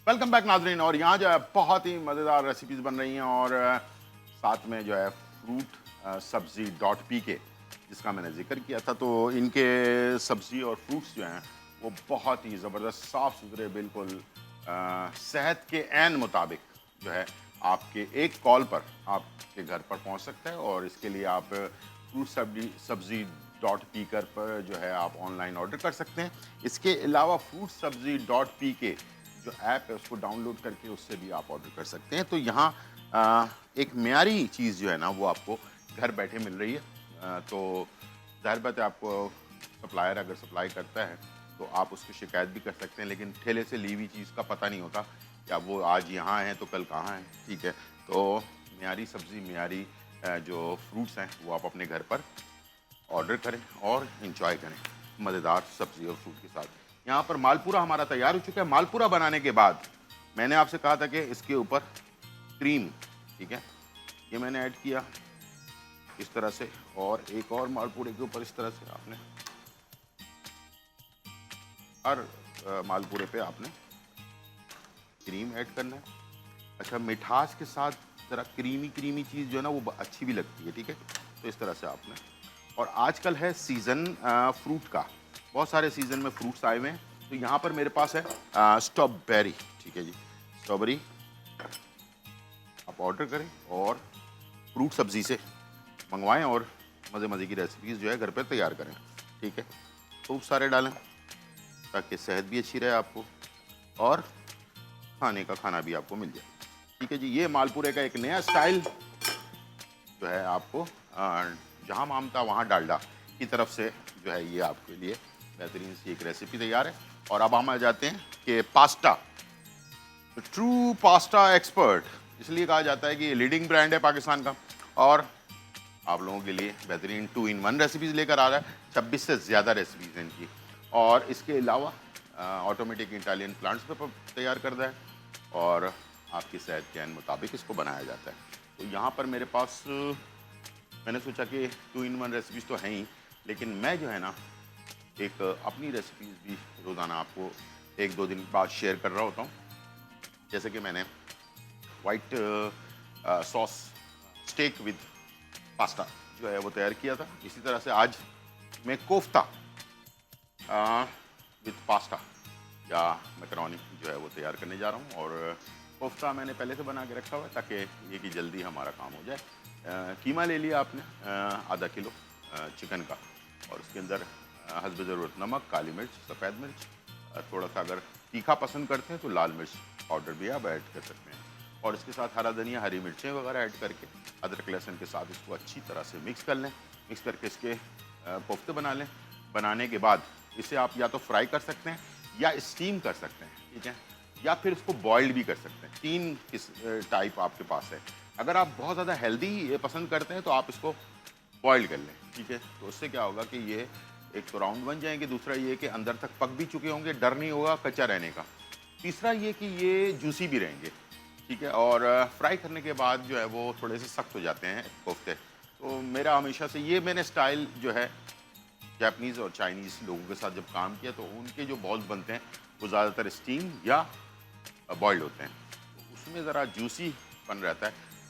ویلکم بیک ناظرین. اور یہاں جو ہے بہت ہی مزیدار ریسیپیز بن رہی ہیں، اور ساتھ میں جو ہے فروٹ سبزی .pk جس کا میں نے ذکر کیا تھا، تو ان کے سبزی اور فروٹس جو ہیں وہ بہت ہی زبردست صاف ستھرے، بالکل صحت کے عین مطابق جو ہے آپ کے ایک کال پر آپ کے گھر پر پہنچ سکتا ہے. اور اس کے لیے آپ فروٹ سبزی .pk پر جو ہے آپ آن لائن آرڈر کر سکتے ہیں. اس کے علاوہ فروٹ سبزی .pk جو ایپ ہے اس کو ڈاؤن لوڈ کر کے اس سے بھی آپ آرڈر کر سکتے ہیں. تو یہاں ایک معیاری چیز جو ہے نا وہ آپ کو گھر بیٹھے مل رہی ہے. تو ظاہر بات ہے آپ کو سپلائر اگر سپلائی کرتا ہے تو آپ اس کی شکایت بھی کر سکتے ہیں، لیکن ٹھیلے سے لی ہوئی چیز کا پتہ نہیں ہوتا کہ اب وہ آج یہاں ہیں تو کل کہاں ہیں. ٹھیک ہے، تو معیاری سبزی، معیاری جو فروٹس ہیں وہ آپ اپنے گھر پر آرڈر کریں اور انجوائے کریں مزیدار سبزی اور فروٹ کے ساتھ. یہاں پر مالپورا ہمارا تیار ہو چکا ہے. مالپورا بنانے کے بعد میں نے آپ سے کہا تھا کہ اس کے اوپر کریم، ٹھیک ہے، یہ میں نے ایڈ کیا اس طرح سے، اور ایک اور مالپورے کے اوپر اس طرح سے آپ نے ہر مالپورے پہ آپ نے کریم ایڈ کرنا ہے. اچھا، مٹھاس کے ساتھ ذرا کریمی چیز جو ہے نا وہ اچھی بھی لگتی ہے. ٹھیک ہے، تو اس طرح سے آپ نے. اور آج کل ہے سیزن فروٹ کا، بہت سارے سیزن میں فروٹس آئے ہوئے ہیں. تو یہاں پر میرے پاس ہے اسٹرابیری. ٹھیک ہے جی، اسٹرابیری آپ آرڈر کریں اور فروٹ سبزی سے منگوائیں اور مزے کی ریسیپیز جو ہے گھر پہ تیار کریں. ٹھیک ہے، خوب سارے ڈالیں تاکہ صحت بھی اچھی رہے آپ کو اور کھانے کا کھانا بھی آپ کو مل جائے. ٹھیک ہے جی، یہ مالپورے کا ایک نیا اسٹائل جو ہے آپ کو جہاں مامتا وہاں ڈالڈا کی طرف سے جو ہے یہ آپ کے لیے بہترین سی ایک ریسیپی تیار ہے. اور اب ہم آ جاتے ہیں کہ پاستا، ٹرو پاستا ایکسپرٹ اس لیے کہا جاتا ہے کہ یہ لیڈنگ برانڈ ہے پاکستان کا، اور آپ لوگوں کے لیے بہترین 2-in-1 ریسیپیز لے کر آ رہا ہے. 26 سے زیادہ ریسیپیز ہیں ان کی، اور اس کے علاوہ آٹومیٹک اٹالین پلانٹس پہ تیار کردہ ہے، اور آپ کی صحت کے عین مطابق اس کو بنایا جاتا ہے. تو یہاں پر میرے پاس میں نے سوچا کہ 2-in-1 ریسیپیز تو ہیں ہی، لیکن میں جو ہے نا ایک اپنی ریسیپیز بھی روزانہ آپ کو 1-2 دن بعد شیئر کر رہا ہوتا ہوں. جیسے کہ میں نے white sauce stack with pasta جو ہے وہ تیار کیا تھا. اسی طرح سے آج میں کوفتہ وتھ پاستا یا میکرونی جو ہے وہ تیار کرنے جا رہا ہوں. اور کوفتہ میں نے پہلے سے بنا کے رکھا ہوا ہے تاکہ یہ کہ جلدی ہمارا کام ہو جائے. قیمہ لے لیا آپ نے آدھا کلو چکن کا، اور اس کے اندر حسب ضرورت نمک، کالی مرچ، سفید مرچ، تھوڑا سا اگر تیکھا پسند کرتے ہیں تو لال مرچ پاؤڈر بھی آپ ایڈ کر سکتے ہیں. اور اس کے ساتھ ہرا دھنیا، ہری مرچیں وغیرہ ایڈ کر کے ادرک لہسن کے ساتھ اس کو اچھی طرح سے مکس کر لیں. مکس کر کے اس کے کوفتے بنا لیں. بنانے کے بعد اسے آپ یا تو فرائی کر سکتے ہیں یا اسٹیم کر سکتے ہیں. ٹھیک ہے، یا پھر اس کو بوائلڈ بھی کر سکتے ہیں. 3 ٹائپ آپ کے پاس ہے. اگر آپ بہت زیادہ ہیلدی پسند کرتے ہیں تو آپ اس کو بوائل کر لیں. ٹھیک ہے، تو اس سے کیا ہوگا کہ یہ ایک تو راؤنڈ بن جائیں گے، دوسرا یہ کہ اندر تک پک بھی چکے ہوں گے، ڈر نہیں ہوگا کچا رہنے کا. تیسرا یہ کہ یہ جوسی بھی رہیں گے. ٹھیک ہے، اور فرائی کرنے کے بعد جو ہے وہ تھوڑے سے سخت ہو جاتے ہیں کوفتے. تو میرا ہمیشہ سے یہ میں نے اسٹائل جو ہے جاپنیز اور چائنیز لوگوں کے ساتھ جب کام کیا تو ان کے جو بالز بنتے ہیں وہ زیادہ تر اسٹیم یا بوائلڈ ہوتے ہیں. تو اس میں ذرا جوسی پن رہتا ہے.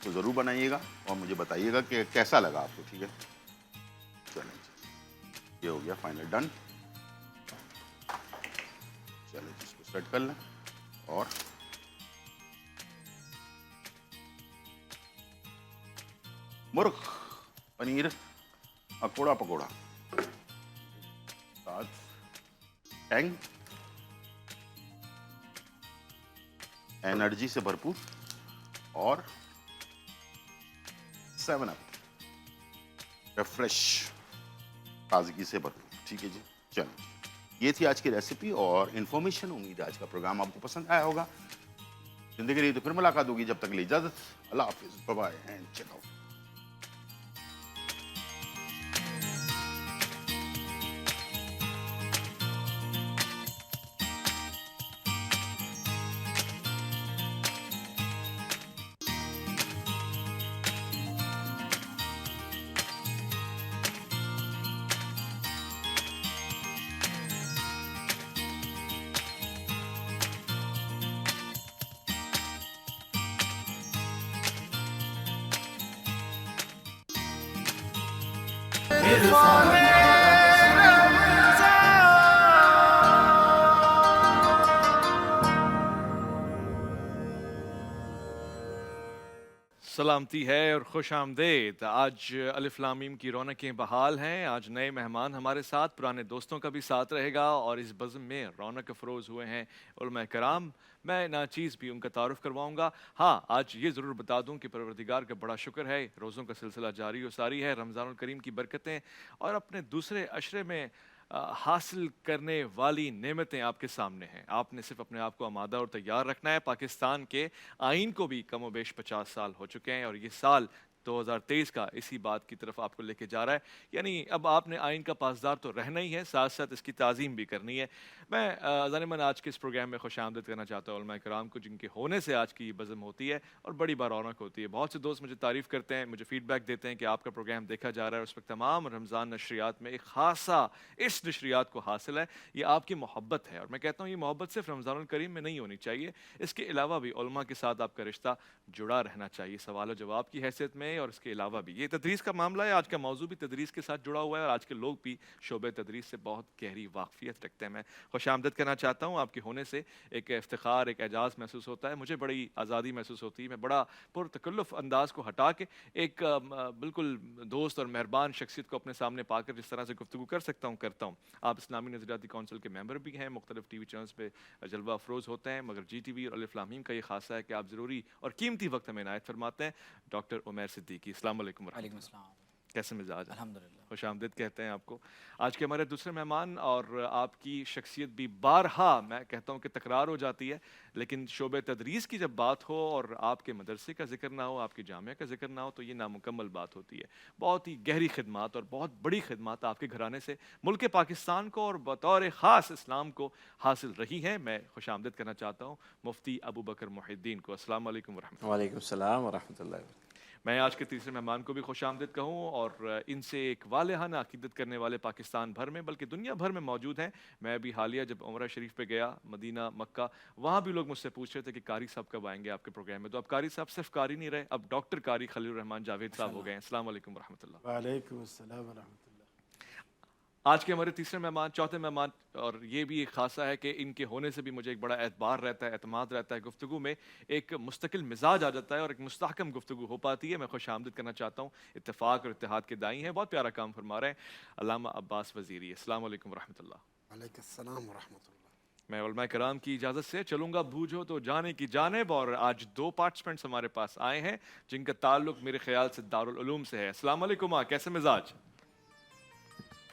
اس کو ضرور بنائیے گا اور مجھے بتائیے گا کہ کیسا لگا آپ کو. ٹھیک ہے, چلیں جی, یہ ہو گیا فائنل ڈن. چلیں جی, اس کو سیٹ کر لیں. اور مرغ پنیر اکوڑا پکوڑا ساتھ ٹینگ انرجی سے بھرپور اور 7 اپ ریفریش تازگی سے بھرپور. ٹھیک ہے جی, چلیں یہ تھی آج کی ریسیپی اور انفارمیشن. امید ہے آج کا پروگرام آپ کو پسند آیا ہوگا. زندگی رہی تو پھر ملاقات ہوگی. جب تک کے لیے اجازت. اللہ حافظ. Bye bye and check out. سلامتی ہے اور خوش آمدید. آج الف لام میم کی رونقیں بحال ہیں. آج نئے مہمان ہمارے ساتھ, پرانے دوستوں کا بھی ساتھ رہے گا اور اس بزم میں رونق افروز ہوئے ہیں علماء کرام. میں ناچیز بھی ان کا تعارف کرواؤں گا. ہاں, آج یہ ضرور بتا دوں کہ پروردگار کا بڑا شکر ہے, روزوں کا سلسلہ جاری و ساری ہے. رمضان الکریم کی برکتیں اور اپنے دوسرے عشرے میں حاصل کرنے والی نعمتیں آپ کے سامنے ہیں. آپ نے صرف اپنے آپ کو آمادہ اور تیار رکھنا ہے. پاکستان کے آئین کو بھی کم و بیش 50 سال ہو چکے ہیں اور یہ سال 2023 کا اسی بات کی طرف آپ کو لے کے جا رہا ہے. یعنی اب آپ نے آئین کا پاسدار تو رہنا ہی ہے, ساتھ ساتھ اس کی تعظیم بھی کرنی ہے. میں ضمن آج کے اس پروگرام میں خوش آمدید کرنا چاہتا ہوں علماء کرام کو, جن کے ہونے سے آج کی یہ بزم ہوتی ہے اور بڑی بار رونق ہوتی ہے. بہت سے دوست مجھے تعریف کرتے ہیں, مجھے فیڈ بیک دیتے ہیں کہ آپ کا پروگرام دیکھا جا رہا ہے. اس وقت تمام رمضان نشریات میں ایک خاصا اس نشریات کو حاصل ہے. یہ آپ کی محبت ہے اور میں کہتا ہوں یہ محبت صرف رمضان الکریم میں نہیں ہونی چاہیے, اس کے علاوہ بھی علماء کے ساتھ آپ کا رشتہ جڑا رہنا چاہیے سوال و جواب کی حیثیت میں. اور اس کے علاوہ بھی یہ تدریس کا معاملہ ہے, آج کا موضوع بھی تدریس کے ساتھ جڑا ہوا ہے اور آج کے لوگ بھی شعبہ تدریس سے بہت گہری واقفیت رکھتے ہیں. میں خوش آمدید کرنا چاہتا ہوں. آپ کے ہونے سے ایک افتخار, ایک اعجاز محسوس ہوتا ہے. مجھے بڑی آزادی محسوس ہوتی ہے. میں بڑا پرتکلف انداز کو ہٹا کے ایک بالکل دوست اور مہربان شخصیت کو اپنے سامنے پا کر جس طرح سے گفتگو کر سکتا ہوں کرتا ہوں. آپ اسلامی نظریاتی کونسل کے ممبر بھی ہیں, مختلف ٹی وی چینلز پہ جلوہ افروز ہوتے ہیں, مگر جی ٹی وی اور الف لام میم کا یہ خاصہ ہے کہ آپ ضروری اور قیمتی وقت ہمیں عنایت فرماتے ہیں. ڈاکٹر عمیر صدیقی, السلام علیکم. وعلیکم السلام. کیسے مزاج؟ الحمدللہ. خوش آمدید کہتے ہیں آپ کو. آج کے ہمارے دوسرے مہمان, اور آپ کی شخصیت بھی بارہا میں کہتا ہوں کہ تکرار ہو جاتی ہے, لیکن شعبہ تدریس کی جب بات ہو اور آپ کے مدرسے کا ذکر نہ ہو, آپ کی جامعہ کا ذکر نہ ہو, تو یہ نامکمل بات ہوتی ہے. بہت ہی گہری خدمات اور بہت بڑی خدمات آپ کے گھرانے سے ملک پاکستان کو اور بطور خاص اسلام کو حاصل رہی ہیں. میں خوش آمدید کرنا چاہتا ہوں مفتی ابو بکر محی الدین کو. السلام علیکم ورحمۃ اللہ. وعلیکم السلام ورحمۃ اللہ وبرکاتہ. میں آج کے تیسرے مہمان کو بھی خوش آمدید کہوں, اور ان سے ایک والہانہ عقیدت کرنے والے پاکستان بھر میں بلکہ دنیا بھر میں موجود ہیں. میں ابھی حالیہ جب عمرہ شریف پہ گیا مدینہ مکہ, وہاں بھی لوگ مجھ سے پوچھ رہے تھے کہ قاری صاحب کب آئیں گے آپ کے پروگرام میں. تو اب قاری صاحب صرف قاری نہیں رہے, اب ڈاکٹر قاری خلیل الرحمان جاوید صاحب ہو گئے ہیں. السلام علیکم ورحمۃ اللہ. وعلیکم السلام ورحمۃ اللہ. آج کے ہمارے تیسرے مہمان, چوتھے مہمان, اور یہ بھی ایک خاصہ ہے کہ ان کے ہونے سے بھی مجھے ایک بڑا اعتبار رہتا ہے, اعتماد رہتا ہے. گفتگو میں ایک مستقل مزاج آ جاتا ہے اور ایک مستحکم گفتگو ہو پاتی ہے. میں خوش آمدید کرنا چاہتا ہوں, اتفاق اور اتحاد کے دائی ہیں, بہت پیارا کام فرما رہے ہیں, علامہ عباس وزیری. السلام علیکم ورحمۃ اللہ. وعلیکم السلام ورحمۃ اللہ. میں علماء کرام کی اجازت سے چلوں گا بوجھو تو جانے کی جانب, اور آج 2 پارٹیسپینٹس ہمارے پاس آئے ہیں جن کا تعلق میرے خیال سے دارالعلوم سے ہے. السلام علیکم, کیسے مزاج,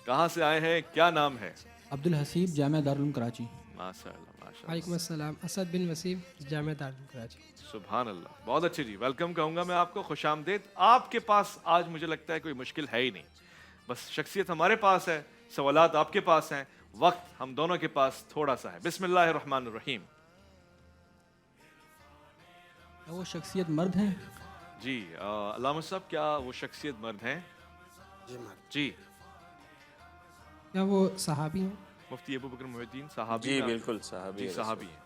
کہاں سے آئے ہیں, کیا نام ہے؟ عبدالحسیب, جامعہ دارالعلوم کراچی. ماشاء اللہ ماشاء اللہ. وعلیکم السلام. اسد بن وسیم, جامعہ دارالعلوم کراچی. سبحان اللہ, بہت اچھے جی, ویلکم کہوں گا میں آپ کو, خوش آمدید. آپ کے پاس آج مجھے لگتا ہے کوئی مشکل ہے ہی نہیں, بس شخصیت ہمارے پاس ہے, سوالات آپ کے پاس ہیں, وقت ہم دونوں کے پاس تھوڑا سا ہے. بسم اللہ الرحمن الرحیم. وہ شخصیت مرد ہیں؟ جی علامہ صاحب, کیا وہ شخصیت مرد ہیں؟ جی مرد. جی. کیا وہ صحابی ہیں؟ مفتی ابو بکر محی الدین صحابی؟ جی بالکل صحابی. جی صحابی ہیں.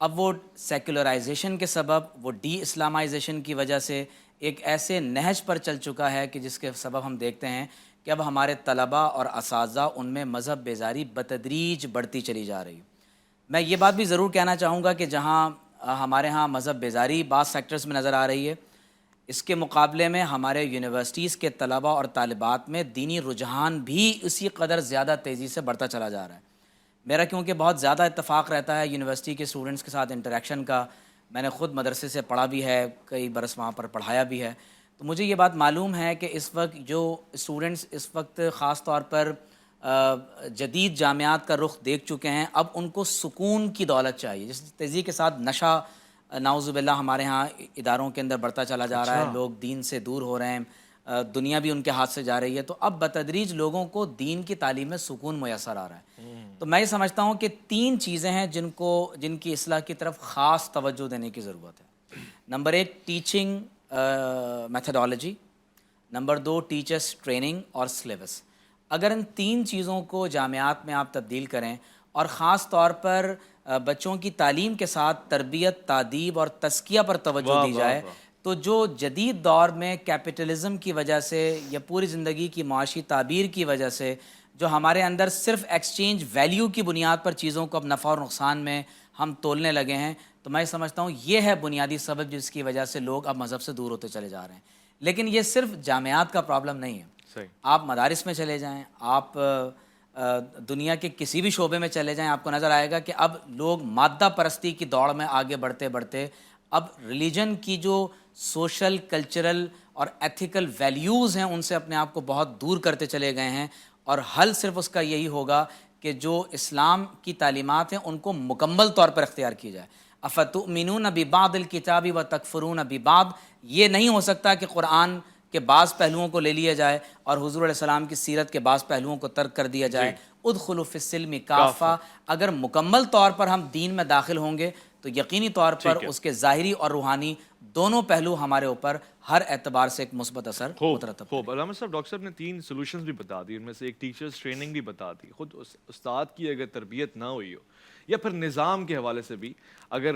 اب وہ سیکولرائزیشن کے سبب، وہ ڈی اسلامائزیشن کی وجہ سے ایک ایسے نہج پر چل چکا ہے کہ جس کے سبب ہم دیکھتے ہیں کہ اب ہمارے طلباء اور اساتذہ ان میں مذہب بیزاری بتدریج بڑھتی چلی جا رہی ہے۔ میں یہ بات بھی ضرور کہنا چاہوں گا کہ جہاں ہمارے ہاں مذہب بیزاری بعض سیکٹرز میں نظر آ رہی ہے، اس کے مقابلے میں ہمارے یونیورسٹیز کے طلباء اور طالبات میں دینی رجحان بھی اسی قدر زیادہ تیزی سے بڑھتا چلا جا رہا ہے۔ میرا کیونکہ بہت زیادہ اتفاق رہتا ہے یونیورسٹی کے اسٹوڈنٹس کے ساتھ انٹریکشن کا، میں نے خود مدرسے سے پڑھا بھی ہے، کئی برس وہاں پر پڑھایا بھی ہے، تو مجھے یہ بات معلوم ہے کہ اس وقت جو اسٹوڈنٹس اس وقت خاص طور پر جدید جامعات کا رخ دیکھ چکے ہیں، اب ان کو سکون کی دولت چاہیے، جس تیزی کے ساتھ نشہ نعوذ باللہ ہمارے ہاں اداروں کے اندر بڑھتا چلا جا رہا ہے، لوگ دین سے دور ہو رہے ہیں، دنیا بھی ان کے ہاتھ سے جا رہی ہے، تو اب بتدریج لوگوں کو دین کی تعلیم میں سکون میسر آ رہا ہے۔ تو میں یہ سمجھتا ہوں کہ 3 چیزیں ہیں جن کی اصلاح کی طرف خاص توجہ دینے کی ضرورت ہے۔ Number 1 teaching methodology, number 2 teachers training اور سلیبس۔ اگر ان 3 چیزوں کو جامعات میں آپ تبدیل کریں اور خاص طور پر بچوں کی تعلیم کے ساتھ تربیت، تعدیب اور تزکیہ پر توجہ دی جائے، تو جو جدید دور میں کیپٹلزم کی وجہ سے یا پوری زندگی کی معاشی تعبیر کی وجہ سے جو ہمارے اندر صرف ایکسچینج ویلیو کی بنیاد پر چیزوں کو اب نفع اور نقصان میں ہم تولنے لگے ہیں، تو میں سمجھتا ہوں یہ ہے بنیادی سبب جس کی وجہ سے لوگ اب مذہب سے دور ہوتے چلے جا رہے ہیں۔ لیکن یہ صرف جامعات کا پرابلم نہیں ہے، آپ مدارس میں چلے جائیں، آپ دنیا کے کسی بھی شعبے میں چلے جائیں، آپ کو نظر آئے گا کہ اب لوگ مادہ پرستی کی دوڑ میں آگے بڑھتے بڑھتے اب ریلیجن کی جو سوشل، کلچرل اور ایتھیکل ویلیوز ہیں ان سے اپنے آپ کو بہت دور کرتے چلے گئے ہیں، اور حل صرف اس کا یہی ہوگا کہ جو اسلام کی تعلیمات ہیں ان کو مکمل طور پر اختیار کی جائے۔ افتؤمنون ببعض الکتاب وتکفرون ببعض، یہ نہیں ہو سکتا کہ قرآن کے بعض پہلوؤں کو لے لیا جائے اور حضور علیہ السلام کی سیرت کے بعض پہلوؤں کو ترک کر دیا جائے۔ ادخلوا فی السلم کافہ، اگر مکمل طور پر ہم دین میں داخل ہوں گے تو یقینی طور پر اس کے ظاہری اور روحانی دونوں پہلو ہمارے اوپر ہر اعتبار سے ایک مثبت اثر مترتب۔ خوب علامہ صاحب، ڈاکٹر صاحب نے 3 سولوشنز بھی بتا دی، ان میں سے ایک ٹیچرز ٹریننگ بھی بتا دی۔ خود استاد کی اگر تربیت نہ ہوئی ہو یا پھر نظام کے حوالے سے بھی اگر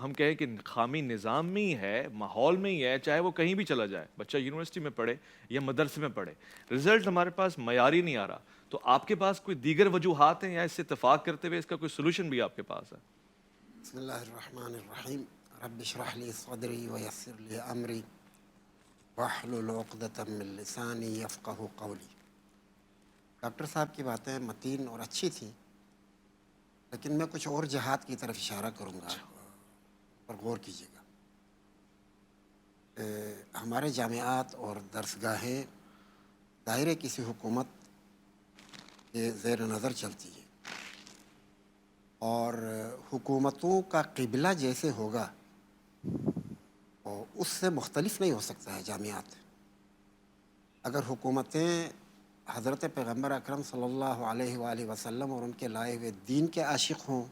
ہم کہیں کہ خامی نظام میں ہی ہے، ماحول میں ہی ہے، چاہے وہ کہیں بھی چلا جائے، بچہ یونیورسٹی میں پڑھے یا مدرسے میں پڑھے، رزلٹ ہمارے پاس معیاری نہیں آ رہا، تو آپ کے پاس کوئی دیگر وجوہات ہیں یا اس سے اتفاق کرتے ہوئے اس کا کوئی سولوشن بھی آپ کے پاس ہے؟ بسم اللہ الرحمن الرحیم، رب اشرح لی صدری ویسر لی امری واحلل عقدۃ من لسانی یفقہوا قولی۔ ڈاکٹر صاحب کی باتیں متین اور اچھی تھیں، لیکن میں کچھ اور جہات کی طرف اشارہ کروں گا، پر غور کیجیے گا۔ ہمارے جامعات اور درسگاہیں ظاہر کسی حکومت کے زیر نظر چلتی ہیں، اور حکومتوں کا قبلہ جیسے ہوگا اور اس سے مختلف نہیں ہو سکتا ہے جامعات۔ اگر حکومتیں حضرت پیغمبر اکرم صلی اللہ علیہ وآلہ وسلم اور ان کے لائے ہوئے دین کے عاشق ہوں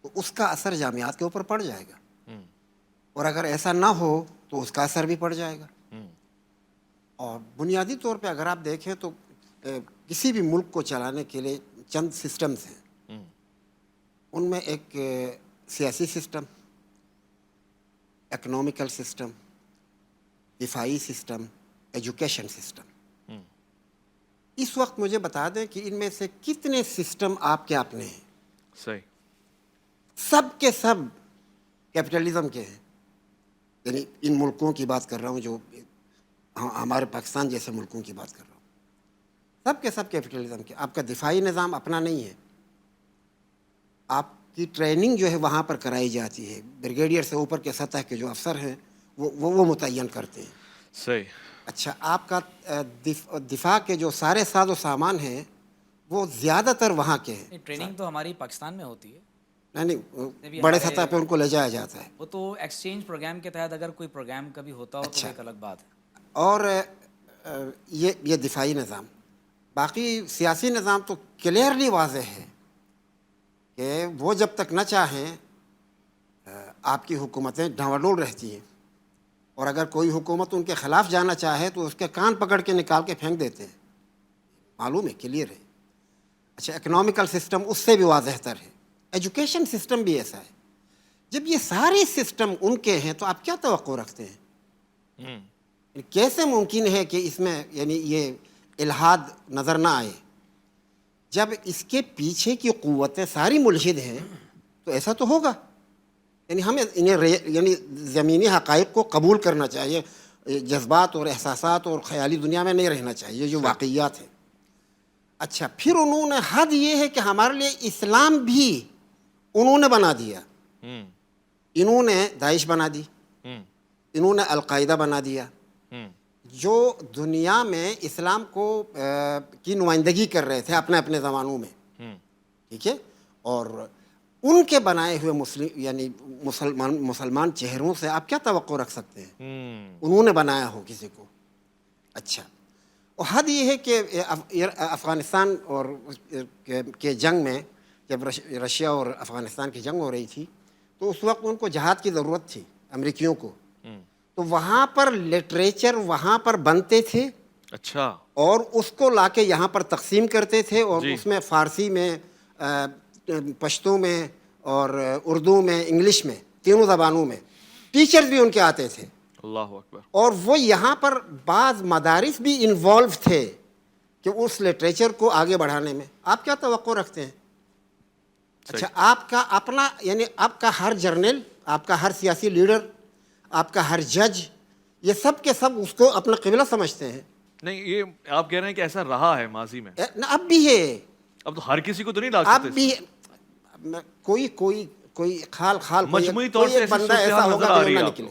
تو اس کا اثر جامعات کے اوپر پڑ جائے گا، اور اگر ایسا نہ ہو تو اس کا اثر بھی پڑ جائے گا۔ اور بنیادی طور پہ اگر آپ دیکھیں تو کسی بھی ملک کو چلانے کے لیے چند سسٹمز ہیں، ان میں ایک سیاسی سسٹم، اکنومیکل سسٹم، دفاعی سسٹم، ایجوکیشن سسٹم۔ اس وقت مجھے بتا دیں کہ ان میں سے کتنے سسٹم آپ کے اپنے ہیں؟ صحیح، سب کے سب کیپٹلزم کے ہیں، یعنی ان ملکوں کی بات کر رہا ہوں، جو ہمارے پاکستان جیسے ملکوں کی بات کر رہا ہوں، سب کے سب کیپٹلزم کے۔ آپ کا دفاعی نظام اپنا نہیں ہے، آپ کی ٹریننگ جو ہے وہاں پر کرائی جاتی ہے، بریگیڈیئر سے اوپر کے سطح کے جو افسر ہیں وہ متعین کرتے ہیں۔ صحیح۔ اچھا، آپ کا دفاع کے جو سارے ساز و سامان ہیں وہ زیادہ تر وہاں کے ہیں۔ ٹریننگ تو ہماری پاکستان میں ہوتی ہے، نہیں، بڑے سطح پہ ان کو لے جایا جاتا ہے۔ وہ تو ایکسچینج پروگرام کے تحت اگر کوئی پروگرام کبھی ہوتا ہو تو ایک الگ بات ہے۔ اور یہ دفاعی نظام، باقی سیاسی نظام تو کلیئرلی واضح ہے کہ وہ جب تک نہ چاہیں آپ کی حکومتیں ڈھاوڈول رہتی ہیں، اور اگر کوئی حکومت ان کے خلاف جانا چاہے تو اس کے کان پکڑ کے نکال کے پھینک دیتے ہیں، معلوم ہے، کلیئر ہے۔ اچھا، اکنومیکل سسٹم اس سے بھی واضح تر ہے، ایجوکیشن سسٹم بھی ایسا ہے۔ جب یہ سارے سسٹم ان کے ہیں تو آپ کیا توقع رکھتے ہیں؟ کیسے ممکن ہے کہ اس میں یعنی یہ الحاد نظر نہ آئے؟ جب اس کے پیچھے کی قوتیں ساری ملحد ہیں تو ایسا تو ہوگا. یعنی ہمیں انہیں یعنی زمینی حقائق کو قبول کرنا چاہیے، جذبات اور احساسات اور خیالی دنیا میں نہیں رہنا چاہیے جو واقعیات ہیں. اچھا، پھر انہوں نے حد یہ ہے کہ ہمارے لیے اسلام بھی انہوں نے بنا دیا. انہوں نے داعش بنا دی، انہوں نے القاعدہ بنا دیا، جو دنیا میں اسلام کو کی نمائندگی کر رہے تھے اپنے اپنے زمانوں میں. ٹھیک ہے، اور ان کے بنائے ہوئے مسلم یعنی مسلمان چہروں سے آپ کیا توقع رکھ سکتے ہیں؟ انہوں نے بنایا ہو کسی کو. اچھا، اور حد یہ ہے کہ افغانستان اور کے جنگ میں جب رشیا اور افغانستان کی جنگ ہو رہی تھی تو اس وقت ان کو جہاد کی ضرورت تھی امریکیوں کو، تو وہاں پر لٹریچر وہاں پر بنتے تھے. اچھا. اور اس کو لا کے یہاں پر تقسیم کرتے تھے، اور اس میں فارسی میں، پشتو میں اور اردو میں، انگلش میں، تینوں زبانوں میں ٹیچرز بھی ان کے آتے تھے. اللہ اکبر. اور وہ یہاں پر بعض مدارس بھی انوالو تھے کہ اس لٹریچر کو آگے بڑھانے میں. آپ کیا توقع رکھتے ہیں؟ اچھا، آپ کا اپنا یعنی آپ کا ہر جرنل، آپ کا ہر سیاسی لیڈر، آپ کا ہر جج، یہ سب کے سب اس کو اپنا قبلہ سمجھتے ہیں. نہیں، یہ آپ کہہ رہے ہیں کہ ایسا رہا ہے ماضی میں، اب بھی ہے. اب تو ہر کسی کو تو نہیں ڈال اب سکتے. بھی کوئی خال مجموعی طور سے بندہ ایسا ہوگا آ کہ رہی نہ ہے نکلے.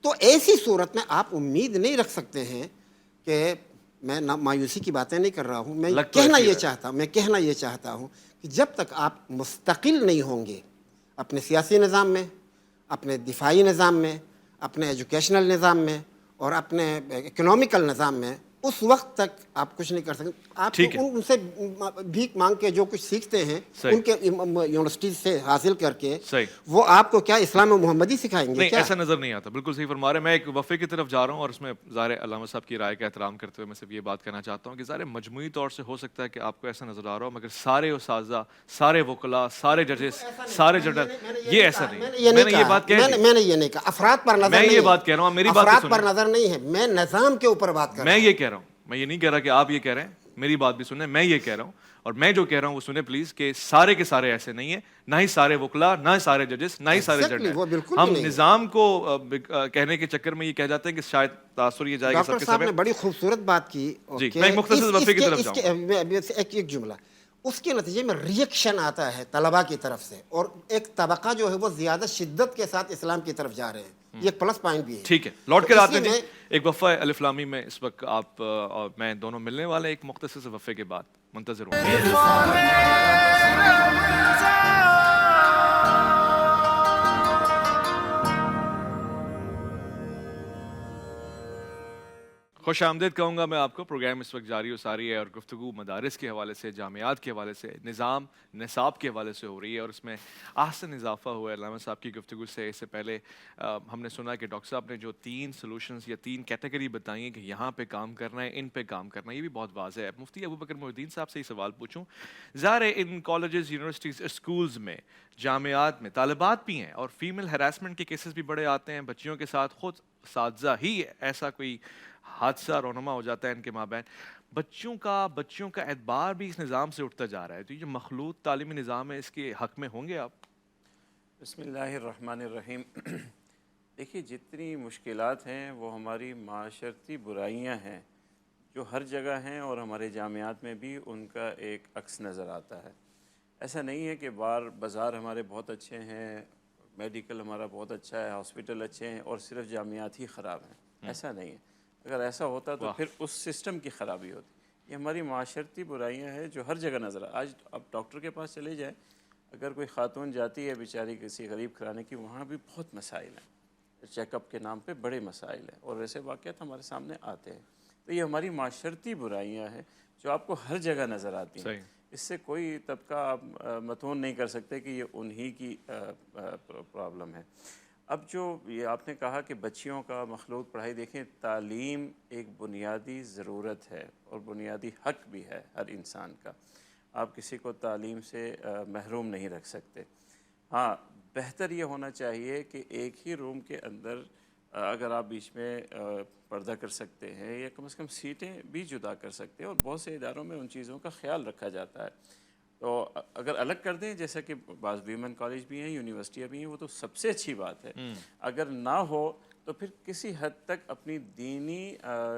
تو ایسی صورت میں آپ امید نہیں رکھ سکتے ہیں کہ میں مایوسی کی باتیں نہیں کر رہا ہوں، میں کہنا یہ چاہتا ہوں کہ جب تک آپ مستقل نہیں ہوں گے اپنے سیاسی نظام میں، اپنے دفاعی نظام میں، اپنے ایجوکیشنل نظام میں اور اپنے اکنامیکل نظام میں، اس وقت تک آپ کچھ نہیں کر سکتے. آپ ان سے بھیک مانگ کے جو کچھ سیکھتے ہیں ان کے یونیورسٹی سے حاصل کر کے، وہ آپ کو کیا اسلام محمدی سکھائیں گے؟ نہیں، ایسا نظر نہیں آتا. بالکل صحیح فرما رہے ہیں. میں ایک وقفے کی طرف جا رہا ہوں اور اس میں ظاہر علامہ صاحب کی رائے کا احترام کرتے ہوئے میں صرف یہ بات کہنا چاہتا ہوں کہ ظاہر مجموعی طور سے ہو سکتا ہے کہ آپ کو ایسا نظر آ رہا ہو، مگر سارے اساتذہ، سارے وکلاء، سارے ججز، سارے جنرل، یہ ایسا نہیں. میں نے یہ بات کہہ دی. میں نے یہ نہیں کہا افراد پر نظر نہیں ہے. میں یہ بات کہہ رہا ہوں، میری بات افراد پر نظر نہیں ہے، میں نظام کے اوپر بات کر رہا ہوں. میں یہ کہہ رہا ہوں، میں یہ نہیں کہہ رہا کہ آپ یہ کہہ رہے ہیں. میری بات بھی سنیں. میں یہ کہہ رہا ہوں، اور میں جو کہہ رہا ہوں وہ سنیں پلیز، کہ سارے کے سارے ایسے نہیں ہیں، نہ ہی سارے وکلاء، نہ ہی سارے ججز، نہ ہی سارے جنرل. ہم نظام کو کہنے کے چکر میں یہ کہہ جاتے ہیں کہ شاید تاثر یہ جائے گا. ڈاکٹر صاحب نے بڑی خوبصورت بات کی. جی، میں ایک مختصر وقفے کی طرف جاؤں گا. ایک جملہ، اس کے نتیجے میں ریئیکشن آتا ہے طلباء کی طرف سے، اور ایک طبقہ جو ہے وہ زیادہ شدت کے ساتھ اسلام کی طرف جا رہے ہیں. یہ پلس پوائنٹ بھی ہے. ٹھیک ہے، لوٹ کے آتے ہیں. ایک وقفہ الف لامی میں اس وقت آپ اور میں دونوں ملنے والے ایک مختصر سے وقفے کے بعد. منتظر ہوں. خوش آمدید کہوں گا میں آپ کو. پروگرام اس وقت جاری و ساری ہے اور گفتگو مدارس کے حوالے سے، جامعات کے حوالے سے، نظام نصاب کے حوالے سے ہو رہی ہے، اور اس میں احسن اضافہ ہوا ہے علامہ صاحب کی گفتگو سے. اس سے پہلے ہم نے سنا کہ ڈاکٹر صاحب نے جو 3 سولوشنز یا 3 کیٹیگری بتائی ہیں کہ یہاں پہ کام کرنا ہے، ان پہ کام کرنا ہے، یہ بھی بہت واضح ہے. مفتی ابوبکر محی الدین صاحب سے یہ سوال پوچھوں. ظاہر ہے ان کالجز، یونیورسٹیز، اسکولز میں، جامعات میں طالبات بھی ہیں، اور فیمیل ہراسمنٹ کے کیسز بھی بڑے آتے ہیں بچیوں کے ساتھ. خود اساتذہ ہی ایسا کوئی حادثہ رونما ہو جاتا ہے ان کے مابین. بچیوں کا اعتبار بھی اس نظام سے اٹھتا جا رہا ہے. تو یہ جو مخلوط تعلیمی نظام ہے، اس کے حق میں ہوں گے آپ؟ بسم اللہ الرحمن الرحیم. دیکھیے، جتنی مشکلات ہیں وہ ہماری معاشرتی برائیاں ہیں جو ہر جگہ ہیں، اور ہمارے جامعات میں بھی ان کا ایک عکس نظر آتا ہے. ایسا نہیں ہے کہ بازار ہمارے بہت اچھے ہیں، میڈیکل ہمارا بہت اچھا ہے، ہاسپٹل اچھے ہیں، اور صرف جامعات ہی خراب ہیں. ایسا نہیں ہے. اگر ایسا ہوتا تو پھر اس سسٹم کی خرابی ہوتی. یہ ہماری معاشرتی برائیاں ہیں جو ہر جگہ نظر آج اب ڈاکٹر کے پاس چلے جائیں، اگر کوئی خاتون جاتی ہے بیچاری کسی غریب کھلانے کی، وہاں بھی بہت مسائل ہیں. چیک اپ کے نام پہ بڑے مسائل ہیں، اور ایسے واقعات ہمارے سامنے آتے ہیں. تو یہ ہماری معاشرتی برائیاں ہیں جو آپ کو ہر جگہ نظر آتی ہیں. اس سے کوئی طبقہ آپ متون نہیں کر سکتے کہ یہ انہی کی پرابلم ہے. اب جو یہ آپ نے کہا کہ بچیوں کا مخلوط پڑھائی، دیکھیں تعلیم ایک بنیادی ضرورت ہے اور بنیادی حق بھی ہے ہر انسان کا. آپ کسی کو تعلیم سے محروم نہیں رکھ سکتے. ہاں، بہتر یہ ہونا چاہیے کہ ایک ہی روم کے اندر اگر آپ بیچ میں پردہ کر سکتے ہیں یا کم از کم سیٹیں بھی جدا کر سکتے ہیں، اور بہت سے اداروں میں ان چیزوں کا خیال رکھا جاتا ہے. تو اگر الگ کر دیں، جیسا کہ بعض ویمن کالج بھی ہیں، یونیورسٹیاں بھی ہیں، وہ تو سب سے اچھی بات ہے. اگر نہ ہو تو پھر کسی حد تک اپنی دینی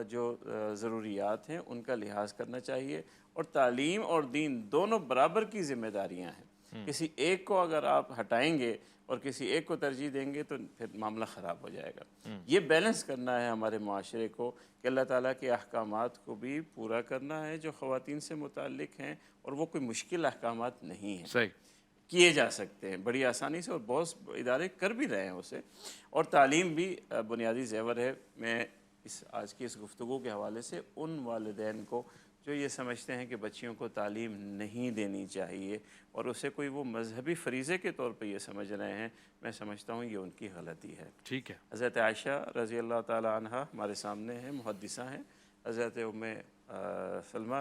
جو ضروریات ہیں ان کا لحاظ کرنا چاہیے، اور تعلیم اور دین دونوں برابر کی ذمہ داریاں ہیں. کسی ایک کو اگر آپ ہٹائیں گے اور کسی ایک کو ترجیح دیں گے تو پھر معاملہ خراب ہو جائے گا. یہ بیلنس کرنا ہے ہمارے معاشرے کو کہ اللہ تعالیٰ کے احکامات کو بھی پورا کرنا ہے جو خواتین سے متعلق ہیں، اور وہ کوئی مشکل احکامات نہیں ہیں، صحیح کیے جا سکتے ہیں بڑی آسانی سے، اور بہت ادارے کر بھی رہے ہیں اسے. اور تعلیم بھی بنیادی زیور ہے. میں آج کی اس گفتگو کے حوالے سے ان والدین کو جو یہ سمجھتے ہیں کہ بچیوں کو تعلیم نہیں دینی چاہیے اور اسے کوئی وہ مذہبی فریضے کے طور پہ یہ سمجھ رہے ہیں، میں سمجھتا ہوں یہ ان کی غلطی ہے. ٹھیک ہے. حضرت عائشہ رضی اللہ تعالی عنہا ہمارے سامنے ہیں، محدثہ ہیں. حضرت ام سلمہ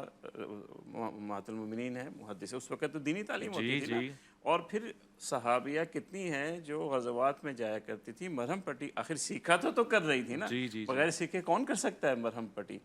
امہات المومنین ہیں، محدثہ. اس وقت تو دینی تعلیم ہوتی تھی نا. اور پھر صحابیہ کتنی ہیں جو غزوات میں جایا کرتی تھی. مرہم پٹی آخر سیکھا تو کر رہی تھی نا. بغیر سیکھے کون کر سکتا ہے مرہم پٹی؟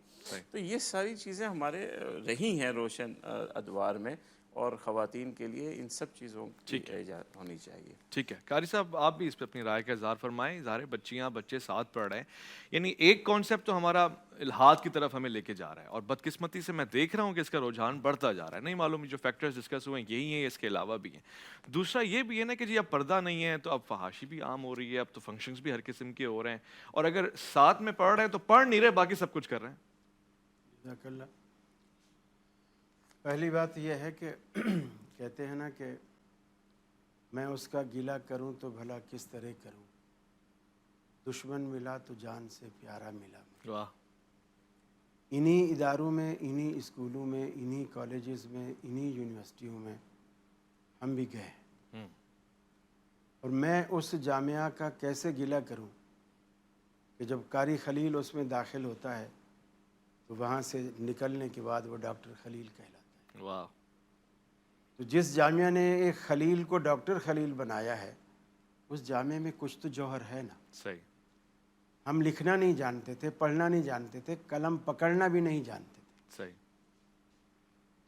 تو یہ ساری چیزیں ہمارے رہی ہیں روشن ادوار میں، اور خواتین کے لیے ان سب چیزوں کی ایجاد ہونی چاہیے. ٹھیک ہے. قاری صاحب آپ بھی اس پہ اپنی رائے کا اظہار فرمائیں. ظاہر بچیاں بچے ساتھ پڑھ رہے ہیں، یعنی ایک کانسیپٹ تو ہمارا الحاد کی طرف ہمیں لے کے جا رہا ہے، اور بدقسمتی سے میں دیکھ رہا ہوں کہ اس کا رجحان بڑھتا جا رہا ہے. نہیں معلوم جو فیکٹرز ڈسکس ہوئے ہیں یہی ہیں، اس کے علاوہ بھی ہیں. دوسرا یہ بھی ہے نا کہ جی اب پردہ نہیں ہے تو اب فحاشی بھی عام ہو رہی ہے، اب تو فنکشنز بھی ہر قسم کے ہو رہے ہیں، اور اگر ساتھ میں پڑھ رہے ہیں تو پڑھ نہیں رہے، باقی سب کچھ کر رہے ہیں. جزاک اللہ. پہلی بات یہ ہے کہ کہتے ہیں نا کہ میں اس کا گلہ کروں تو بھلا کس طرح کروں، دشمن ملا تو جان سے پیارا ملا. واہ. انہی اداروں میں، انہی اسکولوں میں، انہی کالجز میں، انہی یونیورسٹیوں میں ہم بھی گئے، اور میں اس جامعہ کا کیسے گلہ کروں کہ جب قاری خلیل اس میں داخل ہوتا ہے تو وہاں سے نکلنے کے بعد وہ ڈاکٹر خلیل کہلاتا ہے. واہ. تو جس جامعہ نے ایک خلیل کو ڈاکٹر خلیل بنایا ہے، اس جامعہ میں کچھ تو جوہر ہے نا. صحیح. ہم لکھنا نہیں جانتے تھے، پڑھنا نہیں جانتے تھے، قلم پکڑنا بھی نہیں جانتے تھے. صحیح.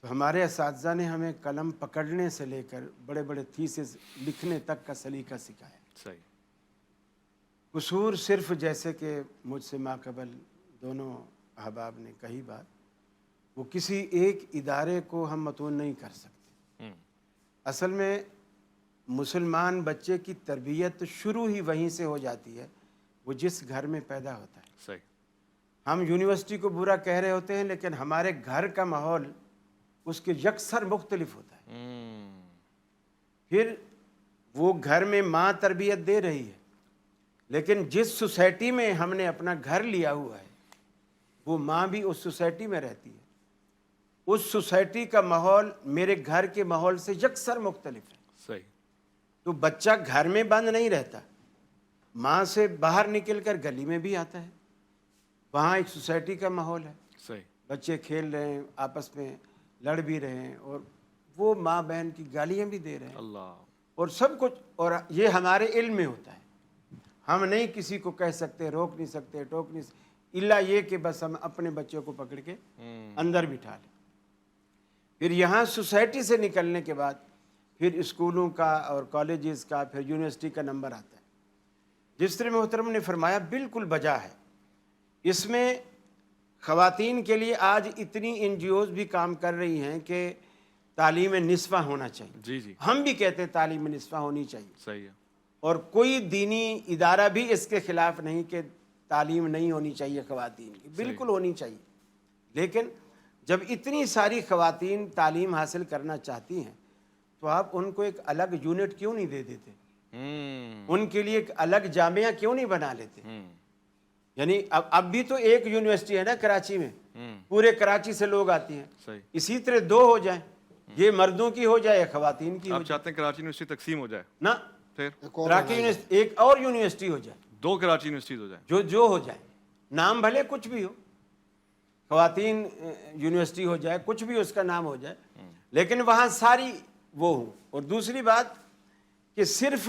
تو ہمارے اساتذہ نے ہمیں قلم پکڑنے سے لے کر بڑے بڑے تھیسز لکھنے تک کا سلیقہ سکھایا. صحیح. قصور صرف جیسے کہ مجھ سے ماقبل دونوں احباب نے کہی بات، وہ کسی ایک ادارے کو ہم متون نہیں کر سکتے. اصل میں مسلمان بچے کی تربیت شروع ہی وہیں سے ہو جاتی ہے، وہ جس گھر میں پیدا ہوتا ہے. صحیح. ہم یونیورسٹی کو برا کہہ رہے ہوتے ہیں، لیکن ہمارے گھر کا ماحول اس کے یکسر مختلف ہوتا ہے. پھر وہ گھر میں ماں تربیت دے رہی ہے، لیکن جس سوسائٹی میں ہم نے اپنا گھر لیا ہوا ہے وہ ماں بھی اس سوسائٹی میں رہتی ہے. اس سوسائٹی کا ماحول میرے گھر کے ماحول سے یکسر مختلف ہے. صحیح. تو بچہ گھر میں بند نہیں رہتا، ماں سے باہر نکل کر گلی میں بھی آتا ہے، وہاں ایک سوسائٹی کا ماحول ہے. صحیح. بچے کھیل رہے ہیں، آپس میں لڑ بھی رہے ہیں، اور وہ ماں بہن کی گالیاں بھی دے رہے ہیں. اللہ. اور سب کچھ، اور یہ ہمارے علم میں ہوتا ہے. ہم نہیں کسی کو کہہ سکتے، روک نہیں سکتے، ٹوک نہیں سکتے، الا یہ کہ بس ہم اپنے بچوں کو پکڑ کے اندر بٹھا لیں. پھر یہاں سوسائٹی سے نکلنے کے بعد پھر اسکولوں کا اور کالجز کا، پھر یونیورسٹی کا نمبر آتا ہے. جس طرح محترم نے فرمایا بالکل بجا ہے. اس میں خواتین کے لیے آج اتنی این جی اوز بھی کام کر رہی ہیں کہ تعلیم نصفہ ہونا چاہیے. جی جی. ہم بھی کہتے ہیں تعلیم نصفہ ہونی چاہیے. صحیح ہے. اور کوئی دینی ادارہ بھی اس کے خلاف نہیں کہ تعلیم نہیں ہونی چاہیے خواتین کی، بالکل ہونی چاہیے. لیکن جب اتنی ساری خواتین تعلیم حاصل کرنا چاہتی ہیں تو آپ ان کو ایک الگ یونٹ کیوں نہیں دے دیتے؟ ان کے لیے ایک الگ جامعہ کیوں نہیں بنا لیتے؟ یعنی اب بھی تو ایک یونیورسٹی ہے نا کراچی میں، پورے کراچی سے لوگ آتی ہیں. اسی طرح دو ہو جائیں، یہ مردوں کی ہو جائے، خواتین کی ہو جائے. آپ چاہتے ہیں کراچی یونیورسٹی تقسیم ہو جائے؟ نا، کراچی یونیورسٹی ایک اور یونیورسٹی ہو جائے، دو کراچی یونیورسٹیز ہو جائیں، جو ہو جائے. نام بھلے کچھ بھی ہو، خواتین یونیورسٹی ہو جائے، کچھ بھی اس کا نام ہو جائے، لیکن وہاں ساری وہ ہوں. اور دوسری بات کہ صرف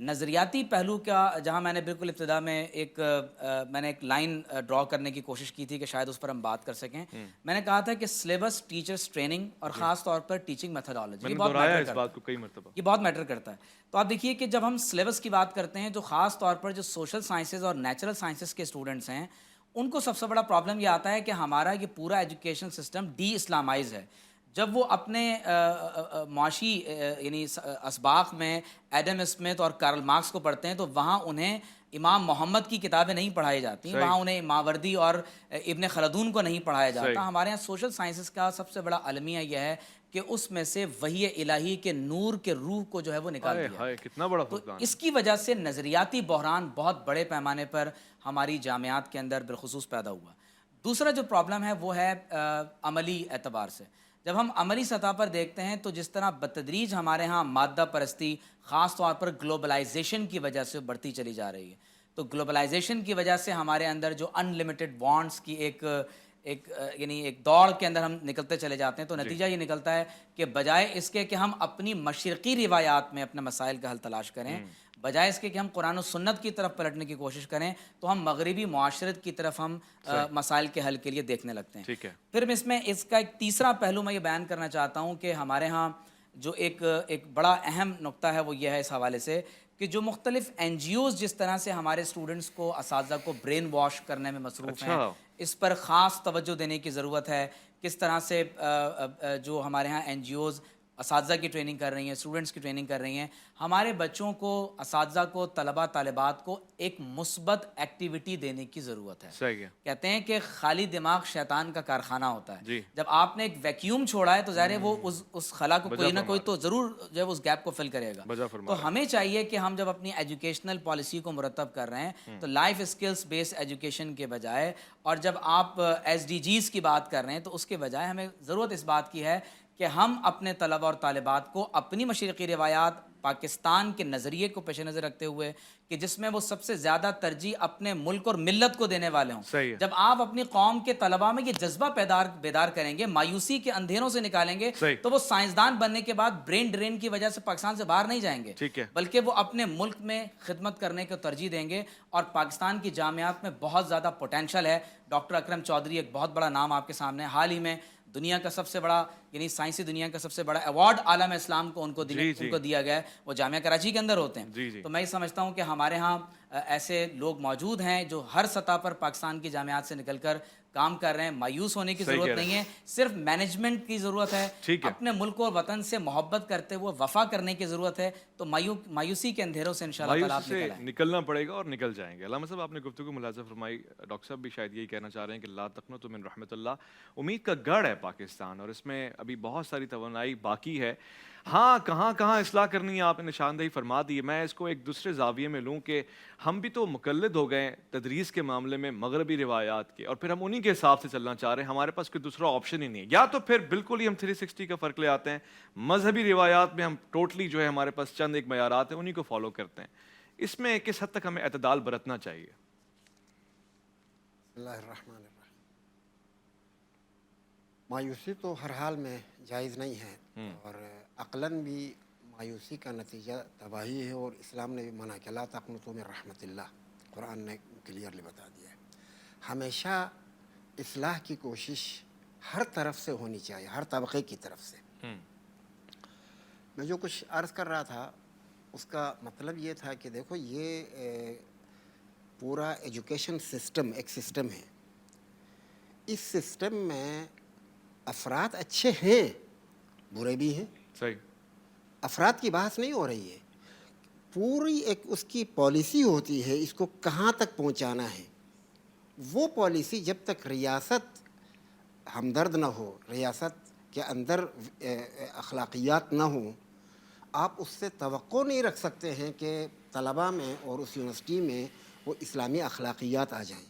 نظریاتی پہلو کا جہاں میں نے بالکل ابتدا میں میں نے ایک لائن ڈرا کرنے کی کوشش کی تھی کہ شاید اس پر ہم بات کر سکیں. میں نے کہا تھا کہ سلیبس، ٹیچرس ٹریننگ اور خاص طور پر ٹیچنگ میتھڈالوجی یہ بہت میٹر کرتا ہے. تو آپ دیکھیے کہ جب ہم سلیبس کی بات کرتے ہیں تو خاص طور پر جو سوشل سائنسز اور نیچرل سائنسز کے اسٹوڈنٹس ہیں ان کو سب سے بڑا پرابلم یہ آتا ہے کہ ہمارا یہ پورا ایجوکیشن سسٹم ڈی اسلامائز ہے. جب وہ اپنے معاشی یعنی اسباق میں ایڈم اسمتھ اور کارل مارکس کو پڑھتے ہیں تو وہاں انہیں امام محمد کی کتابیں نہیں پڑھائی جاتی، وہاں انہیں ماوردی اور ابن خلدون کو نہیں پڑھایا جاتا. ہمارے یہاں سوشل سائنسز کا سب سے بڑا المیہ یہ ہے کہ اس میں سے وحی الہی کے نور کے روح کو جو ہے وہ نکال دیا. کتنا بڑا تو اس کی وجہ سے نظریاتی بحران بہت بڑے پیمانے پر ہماری جامعات کے اندر بالخصوص پیدا ہوا. دوسرا جو پرابلم ہے وہ ہے عملی اعتبار سے. جب ہم عملی سطح پر دیکھتے ہیں تو جس طرح بتدریج ہمارے ہاں مادہ پرستی خاص طور پر گلوبلائزیشن کی وجہ سے بڑھتی چلی جا رہی ہے، تو گلوبلائزیشن کی وجہ سے ہمارے اندر جو ان لمیٹڈ وانٹس کی ایک دوڑ کے اندر ہم نکلتے چلے جاتے ہیں، تو نتیجہ یہ نکلتا ہے کہ بجائے اس کے کہ ہم اپنی مشرقی روایات میں اپنے مسائل کا حل تلاش کریں، بجائے اس کے کہ ہم قرآن و سنت کی طرف پلٹنے کی کوشش کریں، تو ہم مغربی معاشرت کی طرف ہم مسائل کے حل کے لیے دیکھنے لگتے ہیں. پھر اس کا ایک تیسرا پہلو میں یہ بیان کرنا چاہتا ہوں کہ ہمارے ہاں جو ایک بڑا اہم نقطہ ہے وہ یہ ہے اس حوالے سے کہ جو مختلف این جی اوز جس طرح سے ہمارے اسٹوڈنٹس کو، اساتذہ کو برین واش کرنے میں مصروف ہیں، اس پر خاص توجہ دینے کی ضرورت ہے. کس طرح سے جو ہمارے ہاں این جی اوز اساتذہ کی ٹریننگ کر رہی ہیں، اسٹوڈنٹس کی ٹریننگ کر رہی ہیں، ہمارے بچوں کو، اساتذہ کو، طلباء طالبات کو ایک مثبت ایکٹیویٹی دینے کی ضرورت ہے. کہتے ہیں کہ خالی دماغ شیطان کا کارخانہ ہوتا ہے. جب آپ نے ایک ویکیوم چھوڑا ہے تو ظاہر ہے وہ اس خلا کو کوئی نہ کوئی تو ضرور جو ہے اس گیپ کو فل کرے گا. تو ہمیں چاہیے کہ ہم جب اپنی ایجوکیشنل پالیسی کو مرتب کر رہے ہیں تو لائف اسکلس بیس ایجوکیشن کے بجائے، اور جب آپ ایس ڈی جیز کی بات کر رہے ہیں تو اس کے بجائے ہمیں ضرورت اس بات کی ہے کہ ہم اپنے طلبہ اور طالبات کو اپنی مشرقی روایات، پاکستان کے نظریے کو پیش نظر رکھتے ہوئے کہ جس میں وہ سب سے زیادہ ترجیح اپنے ملک اور ملت کو دینے والے ہوں. جب آپ اپنی قوم کے طلباء میں یہ جذبہ بیدار کریں گے، مایوسی کے اندھیروں سے نکالیں گے، تو وہ سائنسدان بننے کے بعد برین ڈرین کی وجہ سے پاکستان سے باہر نہیں جائیں گے، بلکہ وہ اپنے ملک میں خدمت کرنے کو ترجیح دیں گے. اور پاکستان کی جامعات میں بہت زیادہ پوٹینشل ہے. ڈاکٹر اکرم چودھری ایک بہت بڑا نام آپ کے سامنے، حال ہی میں دنیا کا سب سے بڑا یعنی سائنسی دنیا کا سب سے بڑا ایوارڈ عالم اسلام کو ان کو دیا گیا ہے، وہ جامعہ کراچی کے اندر ہوتے ہیں. تو میں یہ سمجھتا ہوں کہ ہمارے ہاں ایسے لوگ موجود ہیں جو ہر سطح پر پاکستان کی جامعات سے نکل کر کام کر رہے ہیں. مایوس ہونے کی ضرورت نہیں ہے، صرف مینجمنٹ کی ضرورت ہے. اپنے ملک اور وطن سے محبت کرتے ہوئے وفا کرنے کی ضرورت ہے. تو مایوسی کے اندھیروں سے انشاءاللہ تعالیٰ نکلنا پڑے گا اور نکل جائیں گے. علامہ صاحب آپ نے گفتگو ملاحظہ فرمائی، ڈاکٹر صاحب بھی شاید یہی کہنا چاہ رہے ہیں کہ لا تقنطوا من رحمت اللہ. امید کا گڑھ ہے پاکستان اور اس میں ابھی بہت ساری توانائی باقی ہے. ہاں کہاں اصلاح کرنی ہے آپ نے نشاندہی فرما دی. میں اس کو ایک دوسرے زاویے میں لوں کہ ہم بھی تو مقلد ہو گئے تدریس کے معاملے میں مغربی روایات کے، اور پھر ہم انہی کے حساب سے چلنا چاہ رہے ہیں. ہمارے پاس کوئی دوسرا آپشن ہی نہیں ہے. یا تو پھر بالکل ہی ہم 360 کا فرق لے آتے ہیں، مذہبی روایات میں ہم ٹوٹلی جو ہے ہمارے پاس چند ایک معیارات ہیں انہی کو فالو کرتے ہیں. اس میں کس حد تک ہمیں اعتدال برتنا چاہیے؟ اللہ الرحمن الرحیم. مایوسی تو ہر حال میں جائز نہیں ہے، اور عقلاً بھی مایوسی کا نتیجہ تباہی ہے، اور اسلام نے بھی منع کیا لا تقنطوا من رحمت اللہ. قرآن نے کلیئرلی بتا دیا ہے. ہمیشہ اصلاح کی کوشش ہر طرف سے ہونی چاہیے، ہر طبقے کی طرف سے. میں جو کچھ عرض کر رہا تھا اس کا مطلب یہ تھا کہ دیکھو یہ پورا ایجوکیشن سسٹم ایک سسٹم ہے. اس سسٹم میں افراد اچھے ہیں، برے بھی ہیں. صحیح. افراد کی بحث نہیں ہو رہی ہے، پوری ایک اس کی پالیسی ہوتی ہے، اس کو کہاں تک پہنچانا ہے. وہ پالیسی جب تک ریاست ہمدرد نہ ہو، ریاست کے اندر اخلاقیات نہ ہوں، آپ اس سے توقع نہیں رکھ سکتے ہیں کہ طلباء میں اور اس یونیورسٹی میں وہ اسلامی اخلاقیات آ جائیں،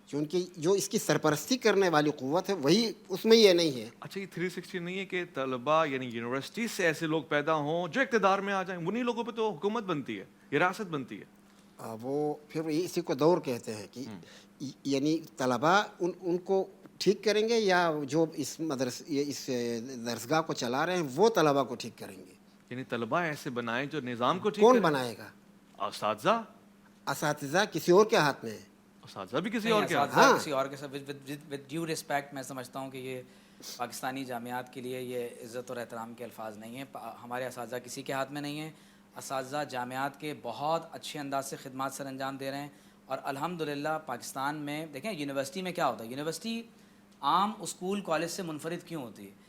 کیونکہ جو اس کی سرپرستی کرنے والی قوت ہے وہی اس میں یہ نہیں ہے. اچھا یہ 360 نہیں ہے کہ طلباء یعنی یونیورسٹی سے ایسے لوگ پیدا ہوں جو اقتدار میں آ جائیں، انہی لوگوں پہ تو حکومت بنتی ہے، ریاست بنتی ہے. وہ پھر اسی کو دور کہتے ہیں کہ یعنی طلباء ان کو ٹھیک کریں گے، یا جو اس درسگاہ کو چلا رہے ہیں وہ طلباء کو ٹھیک کریں گے. یعنی طلبہ ایسے بنائیں جو نظام کو ٹھیک کون کریں؟ بنائے گا؟ اساتذہ اساتذہ کسی اور کے ہاتھ میں ہے. اساتذہ بھی کسی نہیں، اور کے ہاتھ اساتذہ کسی اور کے ساتھ ود ڈیو رسپیکٹ میں سمجھتا ہوں کہ یہ پاکستانی جامعات کے لیے یہ عزت اور احترام کے الفاظ نہیں ہیں. ہمارے اساتذہ کسی کے ہاتھ میں نہیں ہیں. اساتذہ جامعات کے بہت اچھے انداز سے خدمات سر انجام دے رہے ہیں، اور الحمدللہ پاکستان میں دیکھیں یونیورسٹی میں کیا ہوتا ہے. یونیورسٹی عام اسکول کالج سے منفرد کیوں ہوتی ہے؟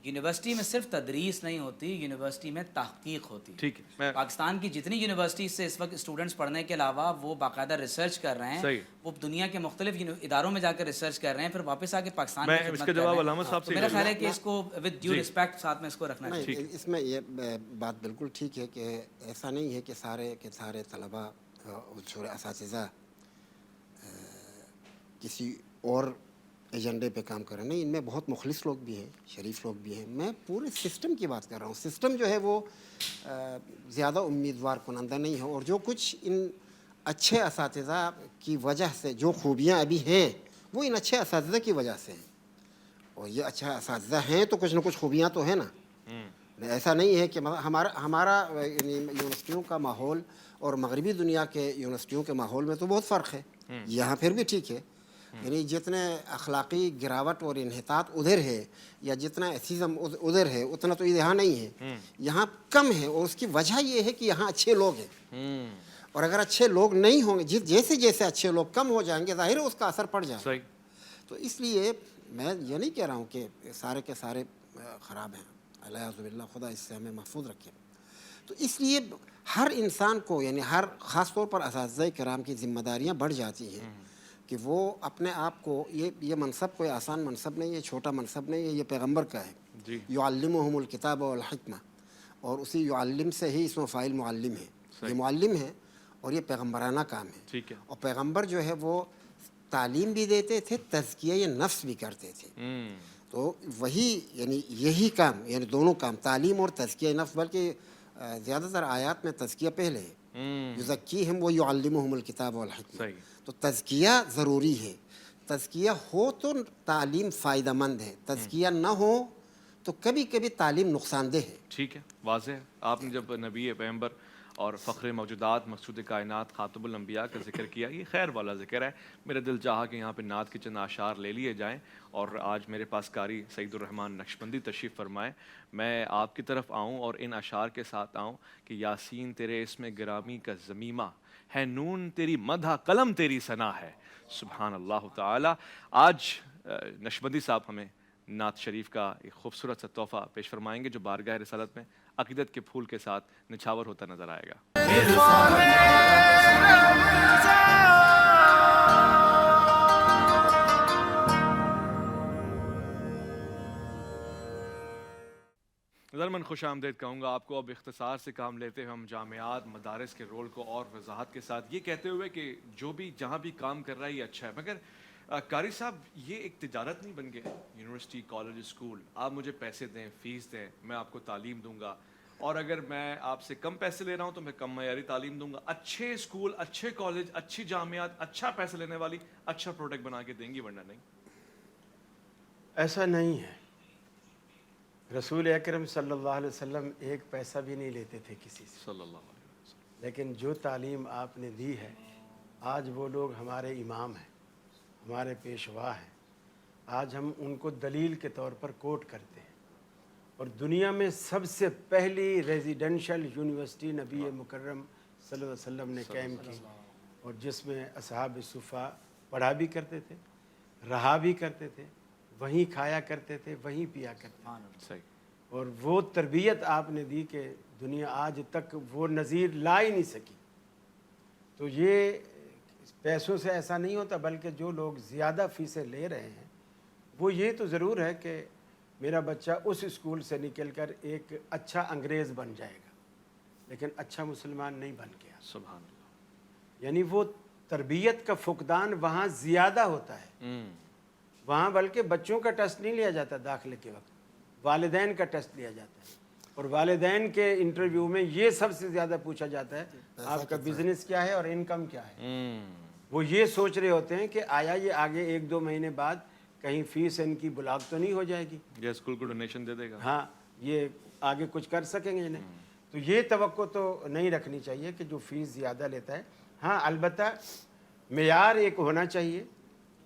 یونیورسٹی میں صرف تدریس نہیں ہوتی، یونیورسٹی میں تحقیق ہوتی ہے. ٹھیک ہے. پاکستان کی جتنی یونیورسٹیز سے اس وقت اسٹوڈنٹس پڑھنے کے علاوہ وہ باقاعدہ ریسرچ کر رہے ہیں، وہ دنیا کے مختلف اداروں میں جا کر ریسرچ کر رہے ہیں، پھر واپس آ کے پاکستان میں اس کا جواب علامہ صاحب سے میرا خیال ہے کہ اس کو ود ڈیو رسپیکٹ ساتھ میں اس کو رکھنا چاہیے. نہیں، اس میں یہ بات بالکل ٹھیک ہے کہ ایسا نہیں ہے کہ سارے طلباء اور اساتذہ کسی اور ایجنڈے پہ کام کر رہے ہیں. نہیں، ان میں بہت مخلص لوگ بھی ہیں، شریف لوگ بھی ہیں. میں پورے سسٹم کی بات کر رہا ہوں. سسٹم جو ہے وہ زیادہ امیدوار کنندہ نہیں ہے، اور جو کچھ ان اچھے اساتذہ کی وجہ سے جو خوبیاں ابھی ہیں وہ ان اچھے اساتذہ کی وجہ سے ہیں. اور یہ اچھا اساتذہ ہیں تو کچھ نہ کچھ خوبیاں تو ہیں نا. ایسا نہیں ہے کہ ہمارا یعنی یونیورسٹیوں کا ماحول اور مغربی دنیا کے یونیورسٹیوں کے ماحول میں تو بہت فرق ہے. یہاں پھر بھی ٹھیک ہے، یعنی جتنے اخلاقی گراوٹ اور انحطاط ادھر ہے یا جتنا ایتھیزم ادھر ہے اتنا تو یہاں نہیں ہے. یہاں کم ہے، اور اس کی وجہ یہ ہے کہ یہاں اچھے لوگ ہیں. اور اگر اچھے لوگ نہیں ہوں گے، جیسے جیسے اچھے لوگ کم ہو جائیں گے، ظاہر ہے اس کا اثر پڑ جائے گا. تو اس لیے میں یہ نہیں کہہ رہا ہوں کہ سارے کے سارے خراب ہیں، الحمد للہ، خدا اس سے ہمیں محفوظ رکھے. تو اس لیے ہر انسان کو، یعنی ہر خاص طور پر اساتذہ کرام کی ذمہ داریاں بڑھ جاتی ہیں کہ وہ اپنے آپ کو، یہ منصب کوئی آسان منصب نہیں ہے، چھوٹا منصب نہیں ہے، یہ پیغمبر کا ہے. یعلمہم الکتاب والحکمہ، اور اسی یعلم سے ہی اسم فاعل معلم ہے. یہ معلم ہے اور یہ پیغمبرانہ کام ہے. اور پیغمبر جو ہے وہ تعلیم بھی دیتے تھے، تزکیہ نفس بھی کرتے تھے. تو وہی یعنی یہی کام، یعنی دونوں کام، تعلیم اور تزکیہ نفس، بلکہ زیادہ تر آیات میں تزکیہ پہلے ہے. یزکیہم و یعلمہم الکتاب والحکمہ. تو تزکیہ ضروری ہے. تزکیہ ہو تو تعلیم فائدہ مند ہے، تزکیہ نہ ہو تو کبھی کبھی تعلیم نقصان دہ ہے. ٹھیک ہے، واضح ہے. آپ نے جب نبی پیغمبر اور فخر موجودات مقصود کائنات خاتم الانبیاء کا ذکر کیا، یہ خیر والا ذکر ہے. میرا دل چاہا کہ یہاں پہ نعت کے چند اشعار لے لیے جائیں، اور آج میرے پاس قاری سعید الرحمن نقشبندی تشریف فرمائیں. میں آپ کی طرف آؤں اور ان اشعار کے ساتھ آؤں کہ یاسین تیرے اسم گرامی کا ضمیمہ ہے، نون تیری مدح، قلم تیری ثنا ہے. سبحان اللہ تعالی. آج نقشبندی صاحب ہمیں نعت شریف کا ایک خوبصورت سا تحفہ پیش فرمائیں گے جو بارگاہ رسالت میں عقیدت کے پھول کے ساتھ نچھاور ہوتا نظر آئے گا. ضرمن خوش آمدید کہوں گا آپ کو. اب اختصار سے کام لیتے ہوئے ہم جامعات مدارس کے رول کو اور وضاحت کے ساتھ یہ کہتے ہوئے کہ جو بھی جہاں بھی کام کر رہا ہے یہ اچھا ہے، مگر قاری صاحب یہ ایک تجارت نہیں بن گیا. یونیورسٹی، کالج، اسکول، آپ مجھے پیسے دیں، فیس دیں، میں آپ کو تعلیم دوں گا، اور اگر میں آپ سے کم پیسے لے رہا ہوں تو میں کم معیاری تعلیم دوں گا. اچھے اسکول، اچھے کالج، اچھی جامعات اچھا پیسے لینے والی اچھا پروڈکٹ بنا کے دیں گی، ورنہ نہیں. ایسا نہیں ہے. رسول اکرم صلی اللہ علیہ وسلم ایک پیسہ بھی نہیں لیتے تھے کسی سے صلی اللہ علیہ وسلم. لیکن جو تعلیم آپ نے دی ہے، آج وہ لوگ ہمارے امام ہیں، ہمارے پیشوا ہیں. آج ہم ان کو دلیل کے طور پر کوٹ کرتے ہیں. اور دنیا میں سب سے پہلی ریزیڈنشل یونیورسٹی نبی مکرم صلی اللہ علیہ وسلم نے قائم کی، اور جس میں اصحاب صفا پڑھا بھی کرتے تھے، رہا بھی کرتے تھے، وہیں کھایا کرتے تھے، وہیں پیا کرتے تھے. اور وہ تربیت آپ نے دی کہ دنیا آج تک وہ نظیر لا ہی نہیں سکی. تو یہ پیسوں سے ایسا نہیں ہوتا، بلکہ جو لوگ زیادہ فیسیں لے رہے ہیں وہ یہ تو ضرور ہے کہ میرا بچہ اس اسکول سے نکل کر ایک اچھا انگریز بن جائے گا، لیکن اچھا مسلمان نہیں بن گیا. سبحان اللہ. یعنی وہ تربیت کا فقدان وہاں زیادہ ہوتا ہے. وہاں بلکہ بچوں کا ٹیسٹ نہیں لیا جاتا داخلے کے وقت، والدین کا ٹیسٹ لیا جاتا ہے. اور والدین کے انٹرویو میں یہ سب سے زیادہ پوچھا جاتا ہے آپ کا بزنس کیا ہے اور انکم کیا ہے. وہ یہ سوچ رہے ہوتے ہیں کہ آیا یہ آگے 1-2 مہینے بعد کہیں فیس ان کی بلاک تو نہیں ہو جائے گی، یہ اسکول کو ڈونیشن دے دے گا، ہاں یہ آگے کچھ کر سکیں گے نہیں. تو یہ توقع تو نہیں رکھنی چاہیے کہ جو فیس زیادہ لیتا ہے. ہاں البتہ معیار ایک ہونا چاہیے,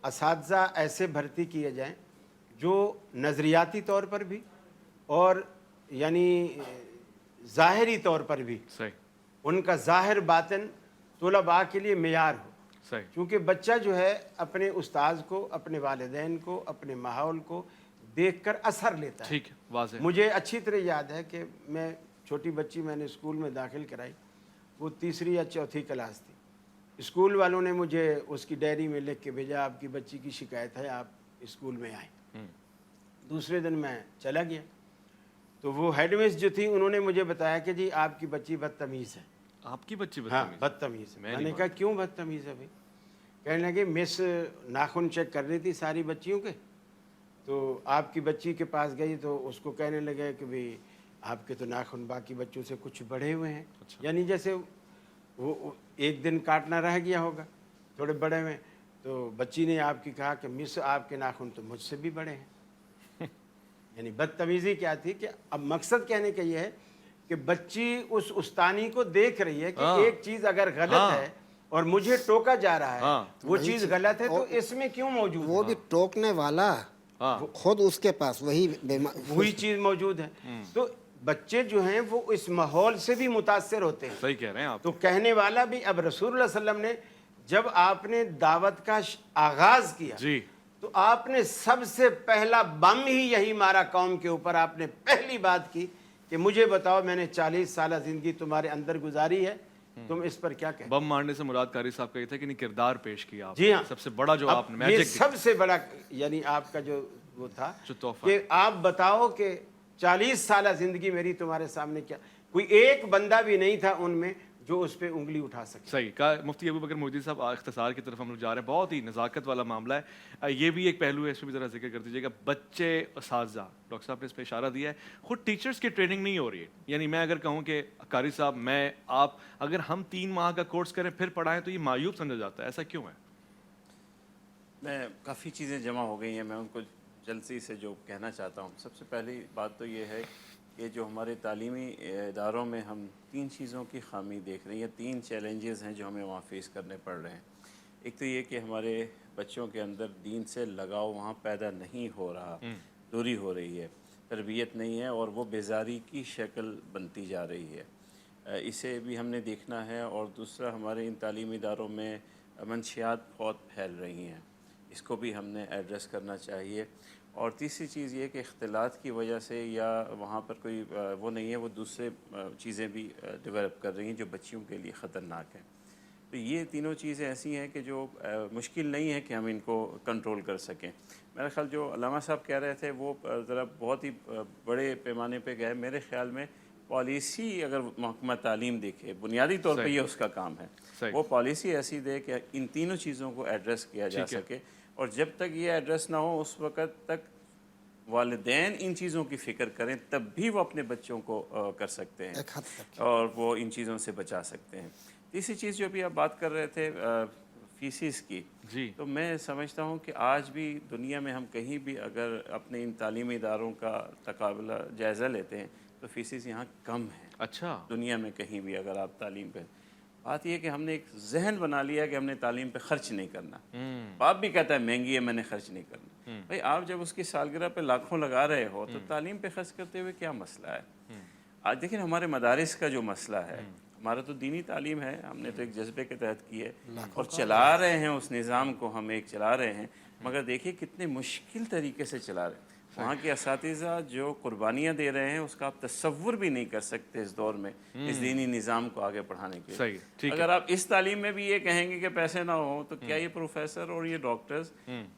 اساتذہ ایسے بھرتی کیے جائیں جو نظریاتی طور پر بھی اور یعنی ظاہری طور پر بھی ان کا ظاہر باطن طلباء کے لیے معیار ہو. کیونکہ بچہ جو ہے اپنے استاذ کو, اپنے والدین کو, اپنے ماحول کو دیکھ کر اثر لیتا ہے. مجھے اچھی طرح یاد ہے کہ میں چھوٹی بچی میں نے اسکول میں داخل کرائی, وہ 3ری یا 4تھی کلاس تھی. اسکول والوں نے مجھے اس کی ڈائری میں لکھ کے بھیجا, آپ کی بچی کی شکایت ہے, آپ اسکول میں آئیں. دوسرے دن میں چلا گیا تو وہ ہیڈ مس جو تھی انہوں نے مجھے بتایا کہ جی آپ کی بچی بدتمیز ہے. آپ کی بچی بدتمیز ہے. میں نے کہا کیوں بدتمیز ہے بھائی؟ کہنے لگے مس ناخن چیک کر رہی تھی ساری بچیوں کے, تو آپ کی بچی کے پاس گئی تو اس کو کہنے لگے کہ بھئی آپ کے تو ناخن باقی بچوں سے کچھ بڑھے ہوئے ہیں. یعنی جیسے وہ ایک دن کاٹنا رہ گیا ہوگا تھوڑے بڑے میں, تو بچی نے آپ کی کہا کہ مس آپ کے ناخن تو مجھ سے بھی بڑے ہیں. یعنی بدتمیزی کیا تھی کہ اب مقصد کہنے کا یہ ہے کہ بچی اس استانی کو دیکھ رہی ہے کہ ایک چیز اگر غلط ہے اور مجھے ٹوکا جا رہا ہے وہ چیز غلط ہے تو اس میں کیوں موجود ہے؟ وہ بھی ٹوکنے والا خود اس کے پاس وہی چیز موجود ہے. تو بچے جو ہیں وہ اس ماحول سے بھی متاثر ہوتے ہیں. صحیح کہہ رہے ہیں آپ. تو کہنے والا بھی, اب رسول اللہ صلی اللہ علیہ وسلم نے جب آپ نے دعوت کا آغاز کیا تو آپ نے سب سے پہلا بم ہی یہی مارا قوم کے اوپر. آپ نے پہلی بات کی کہ مجھے بتاؤ میں نے 40 سالہ زندگی تمہارے اندر گزاری ہے, تم اس پر کیا کہتے؟ بم مارنے سے مراد قاری صاحب کا یہ تھا کہ کردار پیش کیا آپ. جی ہاں, سب سے بڑا جو آپ نے یہ سب سے بڑا یعنی آپ کا جو وہ تھا کہ آپ بتاؤ کہ 40 سالہ زندگی میری تمہارے سامنے کیا, کوئی ایک بندہ بھی نہیں تھا ان میں جو اس پہ انگلی اٹھا سکے. صحیح کہا مفتی ابو بکر محدثی صاحب. اختصار کی طرف ہم لوگ جا رہے ہیں, بہت ہی نزاکت والا معاملہ ہے. یہ بھی ایک پہلو ہے, اس پہ بھی ذرا ذکر کر دیجیے گا. بچے اساتذہ, ڈاکٹر صاحب نے اس پہ اشارہ دیا ہے, خود ٹیچرز کی ٹریننگ نہیں ہو رہی ہے. یعنی میں اگر کہوں کہ قاری صاحب, میں آپ اگر ہم 3 ماہ کا کورس کریں پھر پڑھائیں تو یہ معیوب سمجھا جاتا ہے, ایسا کیوں ہے؟ میں کافی چیزیں جمع ہو گئی ہیں, میں ان کو جلدی سے جو کہنا چاہتا ہوں. سب سے پہلی بات تو یہ ہے کہ جو ہمارے تعلیمی اداروں میں ہم 3 چیزوں کی خامی دیکھ رہے ہیں, 3 چیلنجز ہیں جو ہمیں وہاں فیس کرنے پڑ رہے ہیں. ایک تو یہ کہ ہمارے بچوں کے اندر دین سے لگاؤ وہاں پیدا نہیں ہو رہا, دوری ہو رہی ہے, تربیت نہیں ہے اور وہ بیزاری کی شکل بنتی جا رہی ہے. اسے بھی ہم نے دیکھنا ہے. اور دوسرا, ہمارے ان تعلیمی اداروں میں منشیات بہت پھیل رہی ہیں, اس کو بھی ہم نے ایڈریس کرنا چاہیے. اور تیسری چیز یہ کہ اختلاط کی وجہ سے یا وہاں پر کوئی وہ نہیں ہے, وہ دوسرے چیزیں بھی ڈیولپ کر رہی ہیں جو بچیوں کے لیے خطرناک ہیں. تو یہ تینوں چیزیں ایسی ہیں کہ جو مشکل نہیں ہے کہ ہم ان کو کنٹرول کر سکیں. میرا خیال جو علامہ صاحب کہہ رہے تھے وہ ذرا بہت ہی بڑے پیمانے پہ گئے. میرے خیال میں پالیسی اگر محکمہ تعلیم دیکھے, بنیادی طور پہ یہ اس کا کام ہے, وہ پالیسی ایسی دے کہ ان تینوں چیزوں کو ایڈریس کیا جا سکے. اور جب تک یہ ایڈریس نہ ہو اس وقت تک والدین ان چیزوں کی فکر کریں, تب بھی وہ اپنے بچوں کو کر سکتے ہیں اور وہ ان چیزوں سے بچا سکتے ہیں. تیسری چیز جو بھی آپ بات کر رہے تھے فیسز کی, تو میں سمجھتا ہوں کہ آج بھی دنیا میں ہم کہیں بھی اگر اپنے ان تعلیمی اداروں کا تقابلہ جائزہ لیتے ہیں تو فیسز یہاں کم ہیں. اچھا, دنیا میں کہیں بھی اگر آپ تعلیم پہ, بات یہ کہ ہم نے ایک ذہن بنا لیا کہ ہم نے تعلیم پہ خرچ نہیں کرنا. باپ بھی کہتا ہے مہنگی ہے, میں نے خرچ نہیں کرنا. بھائی آپ جب اس کی سالگرہ پہ لاکھوں لگا رہے ہو تو تعلیم پہ خرچ کرتے ہوئے کیا مسئلہ ہے؟ آج دیکھیں ہمارے مدارس کا جو مسئلہ ہے, ہمارا تو دینی تعلیم ہے, ہم نے تو ایک جذبے کے تحت کی ہے اور چلا رہے ہیں اس نظام کو, ہم ایک چلا رہے ہیں, مگر دیکھیے کتنے مشکل طریقے سے چلا رہے ہیں. وہاں کے اساتذہ جو قربانیاں دے رہے ہیں اس کا آپ تصور بھی نہیں کر سکتے اس دور میں, اس دینی نظام کو آگے بڑھانے کے لیے. اگر آپ اس تعلیم میں بھی یہ کہیں گے کہ پیسے نہ ہوں تو کیا یہ پروفیسر اور یہ ڈاکٹرز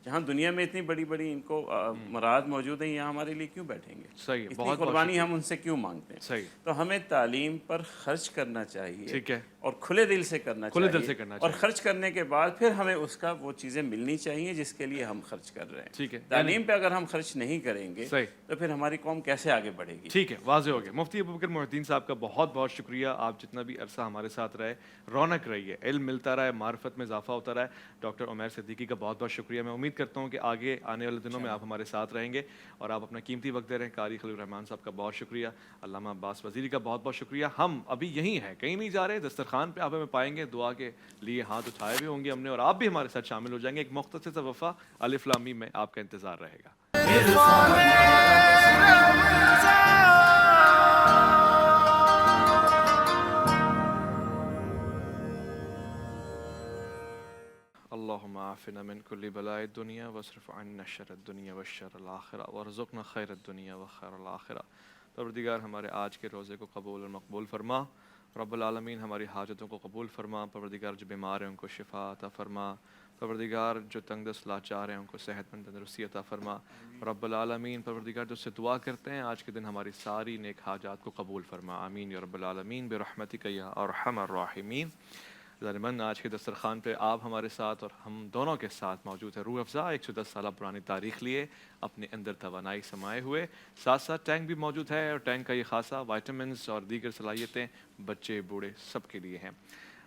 جہاں دنیا میں اتنی بڑی بڑی ان کو مراد موجود ہیں, یہاں ہمارے لیے کیوں بیٹھیں گے؟ اتنی قربانی ہم ان سے کیوں مانگتے ہیں؟ تو ہمیں تعلیم پر خرچ کرنا چاہیے اور کھلے دل سے کرنا چاہیے, اور خرچ کرنے کے بعد پھر ہمیں اس کا وہ چیزیں ملنی چاہیے جس کے لیے ہم خرچ کر رہے ہیں. تعلیم پہ اگر ہم خرچ نہیں کریں گے صحیح. تو پھر ہماری قوم کیسے آگے بڑھے گی؟ ٹھیک ہے، واضح ہو گیا. مفتی ابوبکر محی الدین صاحب کا بہت بہت شکریہ. آپ جتنا بھی عرصہ ہمارے ساتھ رہے، رونق رہی ہے، علم ملتا رہا ہے، معرفت میں اضافہ ہوتا رہا ہے. ڈاکٹر عمیر صدیقی کا بہت بہت شکریہ. میں امید کرتا ہوں کہ آگے آنے والے دنوں میں آپ ہمارے ساتھ رہیں گے اور آپ اپنا قیمتی وقت دے رہے ہیں. قاری خلیل الرحمان صاحب کا بہت شکریہ. علامہ عباس وزیری کا بہت بہت شکریہ. ہم ابھی یہیں ہیں، کہیں نہیں جا رہے. دسترخوان پہ آپ ہمیں پائیں گے. دعا کے لیے ہاتھ اٹھائے بھی ہوں گے ہم نے اور آپ بھی ہمارے ساتھ شامل ہو جائیں گے. ایک مختصر سا وقفہ الف لام میم میں آپ کا انتظار رہے گا. اللهم عافنا من كل بلاء الدنيا واصرف عنا شر الدنيا والشر الآخرة وارزقنا خير الدنيا وخير الآخرة. پروردگار ہمارے آج کے روزے کو قبول اور مقبول فرما. رب العالمین ہماری حاجتوں کو قبول فرما. پروردگار جو بیمار ہیں ان کو شفا عطا فرما. پروردگار جو تنگ دست لاچار ہیں ان کو صحت مند تندرستی عطا فرما. رب العالمین پروردگار جو سے دعا کرتے ہیں آج کے دن ہماری ساری نیک حاجات کو قبول فرما. آمین یا رب العالمین برحمتک یا ارحم الراحمین. ظالماً آج کے دسترخوان پہ آپ ہمارے ساتھ اور ہم دونوں کے ساتھ موجود ہے روح افزا 110 سالہ پرانی تاریخ لیے اپنے اندر توانائی سمائے ہوئے. ساتھ ساتھ ٹینک بھی موجود ہے اور ٹینک کا یہ خاصہ وائٹامنس اور دیگر صلاحیتیں بچے بوڑھے سب کے لیے ہیں.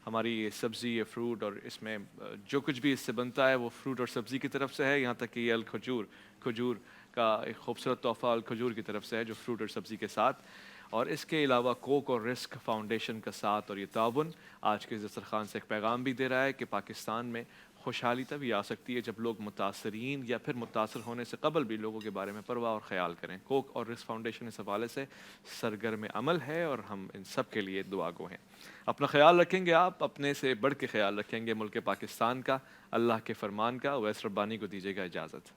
ہماری یہ سبزی یہ فروٹ اور اس میں جو کچھ بھی اس سے بنتا ہے وہ فروٹ اور سبزی کی طرف سے ہے. یہاں تک کہ یہ کھجور کا ایک خوبصورت تحفہ الکھجور کی طرف سے ہے جو فروٹ اور سبزی کے ساتھ. اور اس کے علاوہ کوک اور رسک فاؤنڈیشن کا ساتھ اور یہ تعاون آج کے دسترخوان سے ایک پیغام بھی دے رہا ہے کہ پاکستان میں خوشحالی تبھی آ سکتی ہے جب لوگ متاثرین یا پھر متاثر ہونے سے قبل بھی لوگوں کے بارے میں پرواہ اور خیال کریں. کوک اور رسک فاؤنڈیشن اس حوالے سے سرگرم عمل ہے اور ہم ان سب کے لیے دعا گو ہیں. اپنا خیال رکھیں گے آپ، اپنے سے بڑھ کے خیال رکھیں گے ملک پاکستان کا. اللہ کے فرمان کا. اویس ربانی کو دیجیے گا اجازت.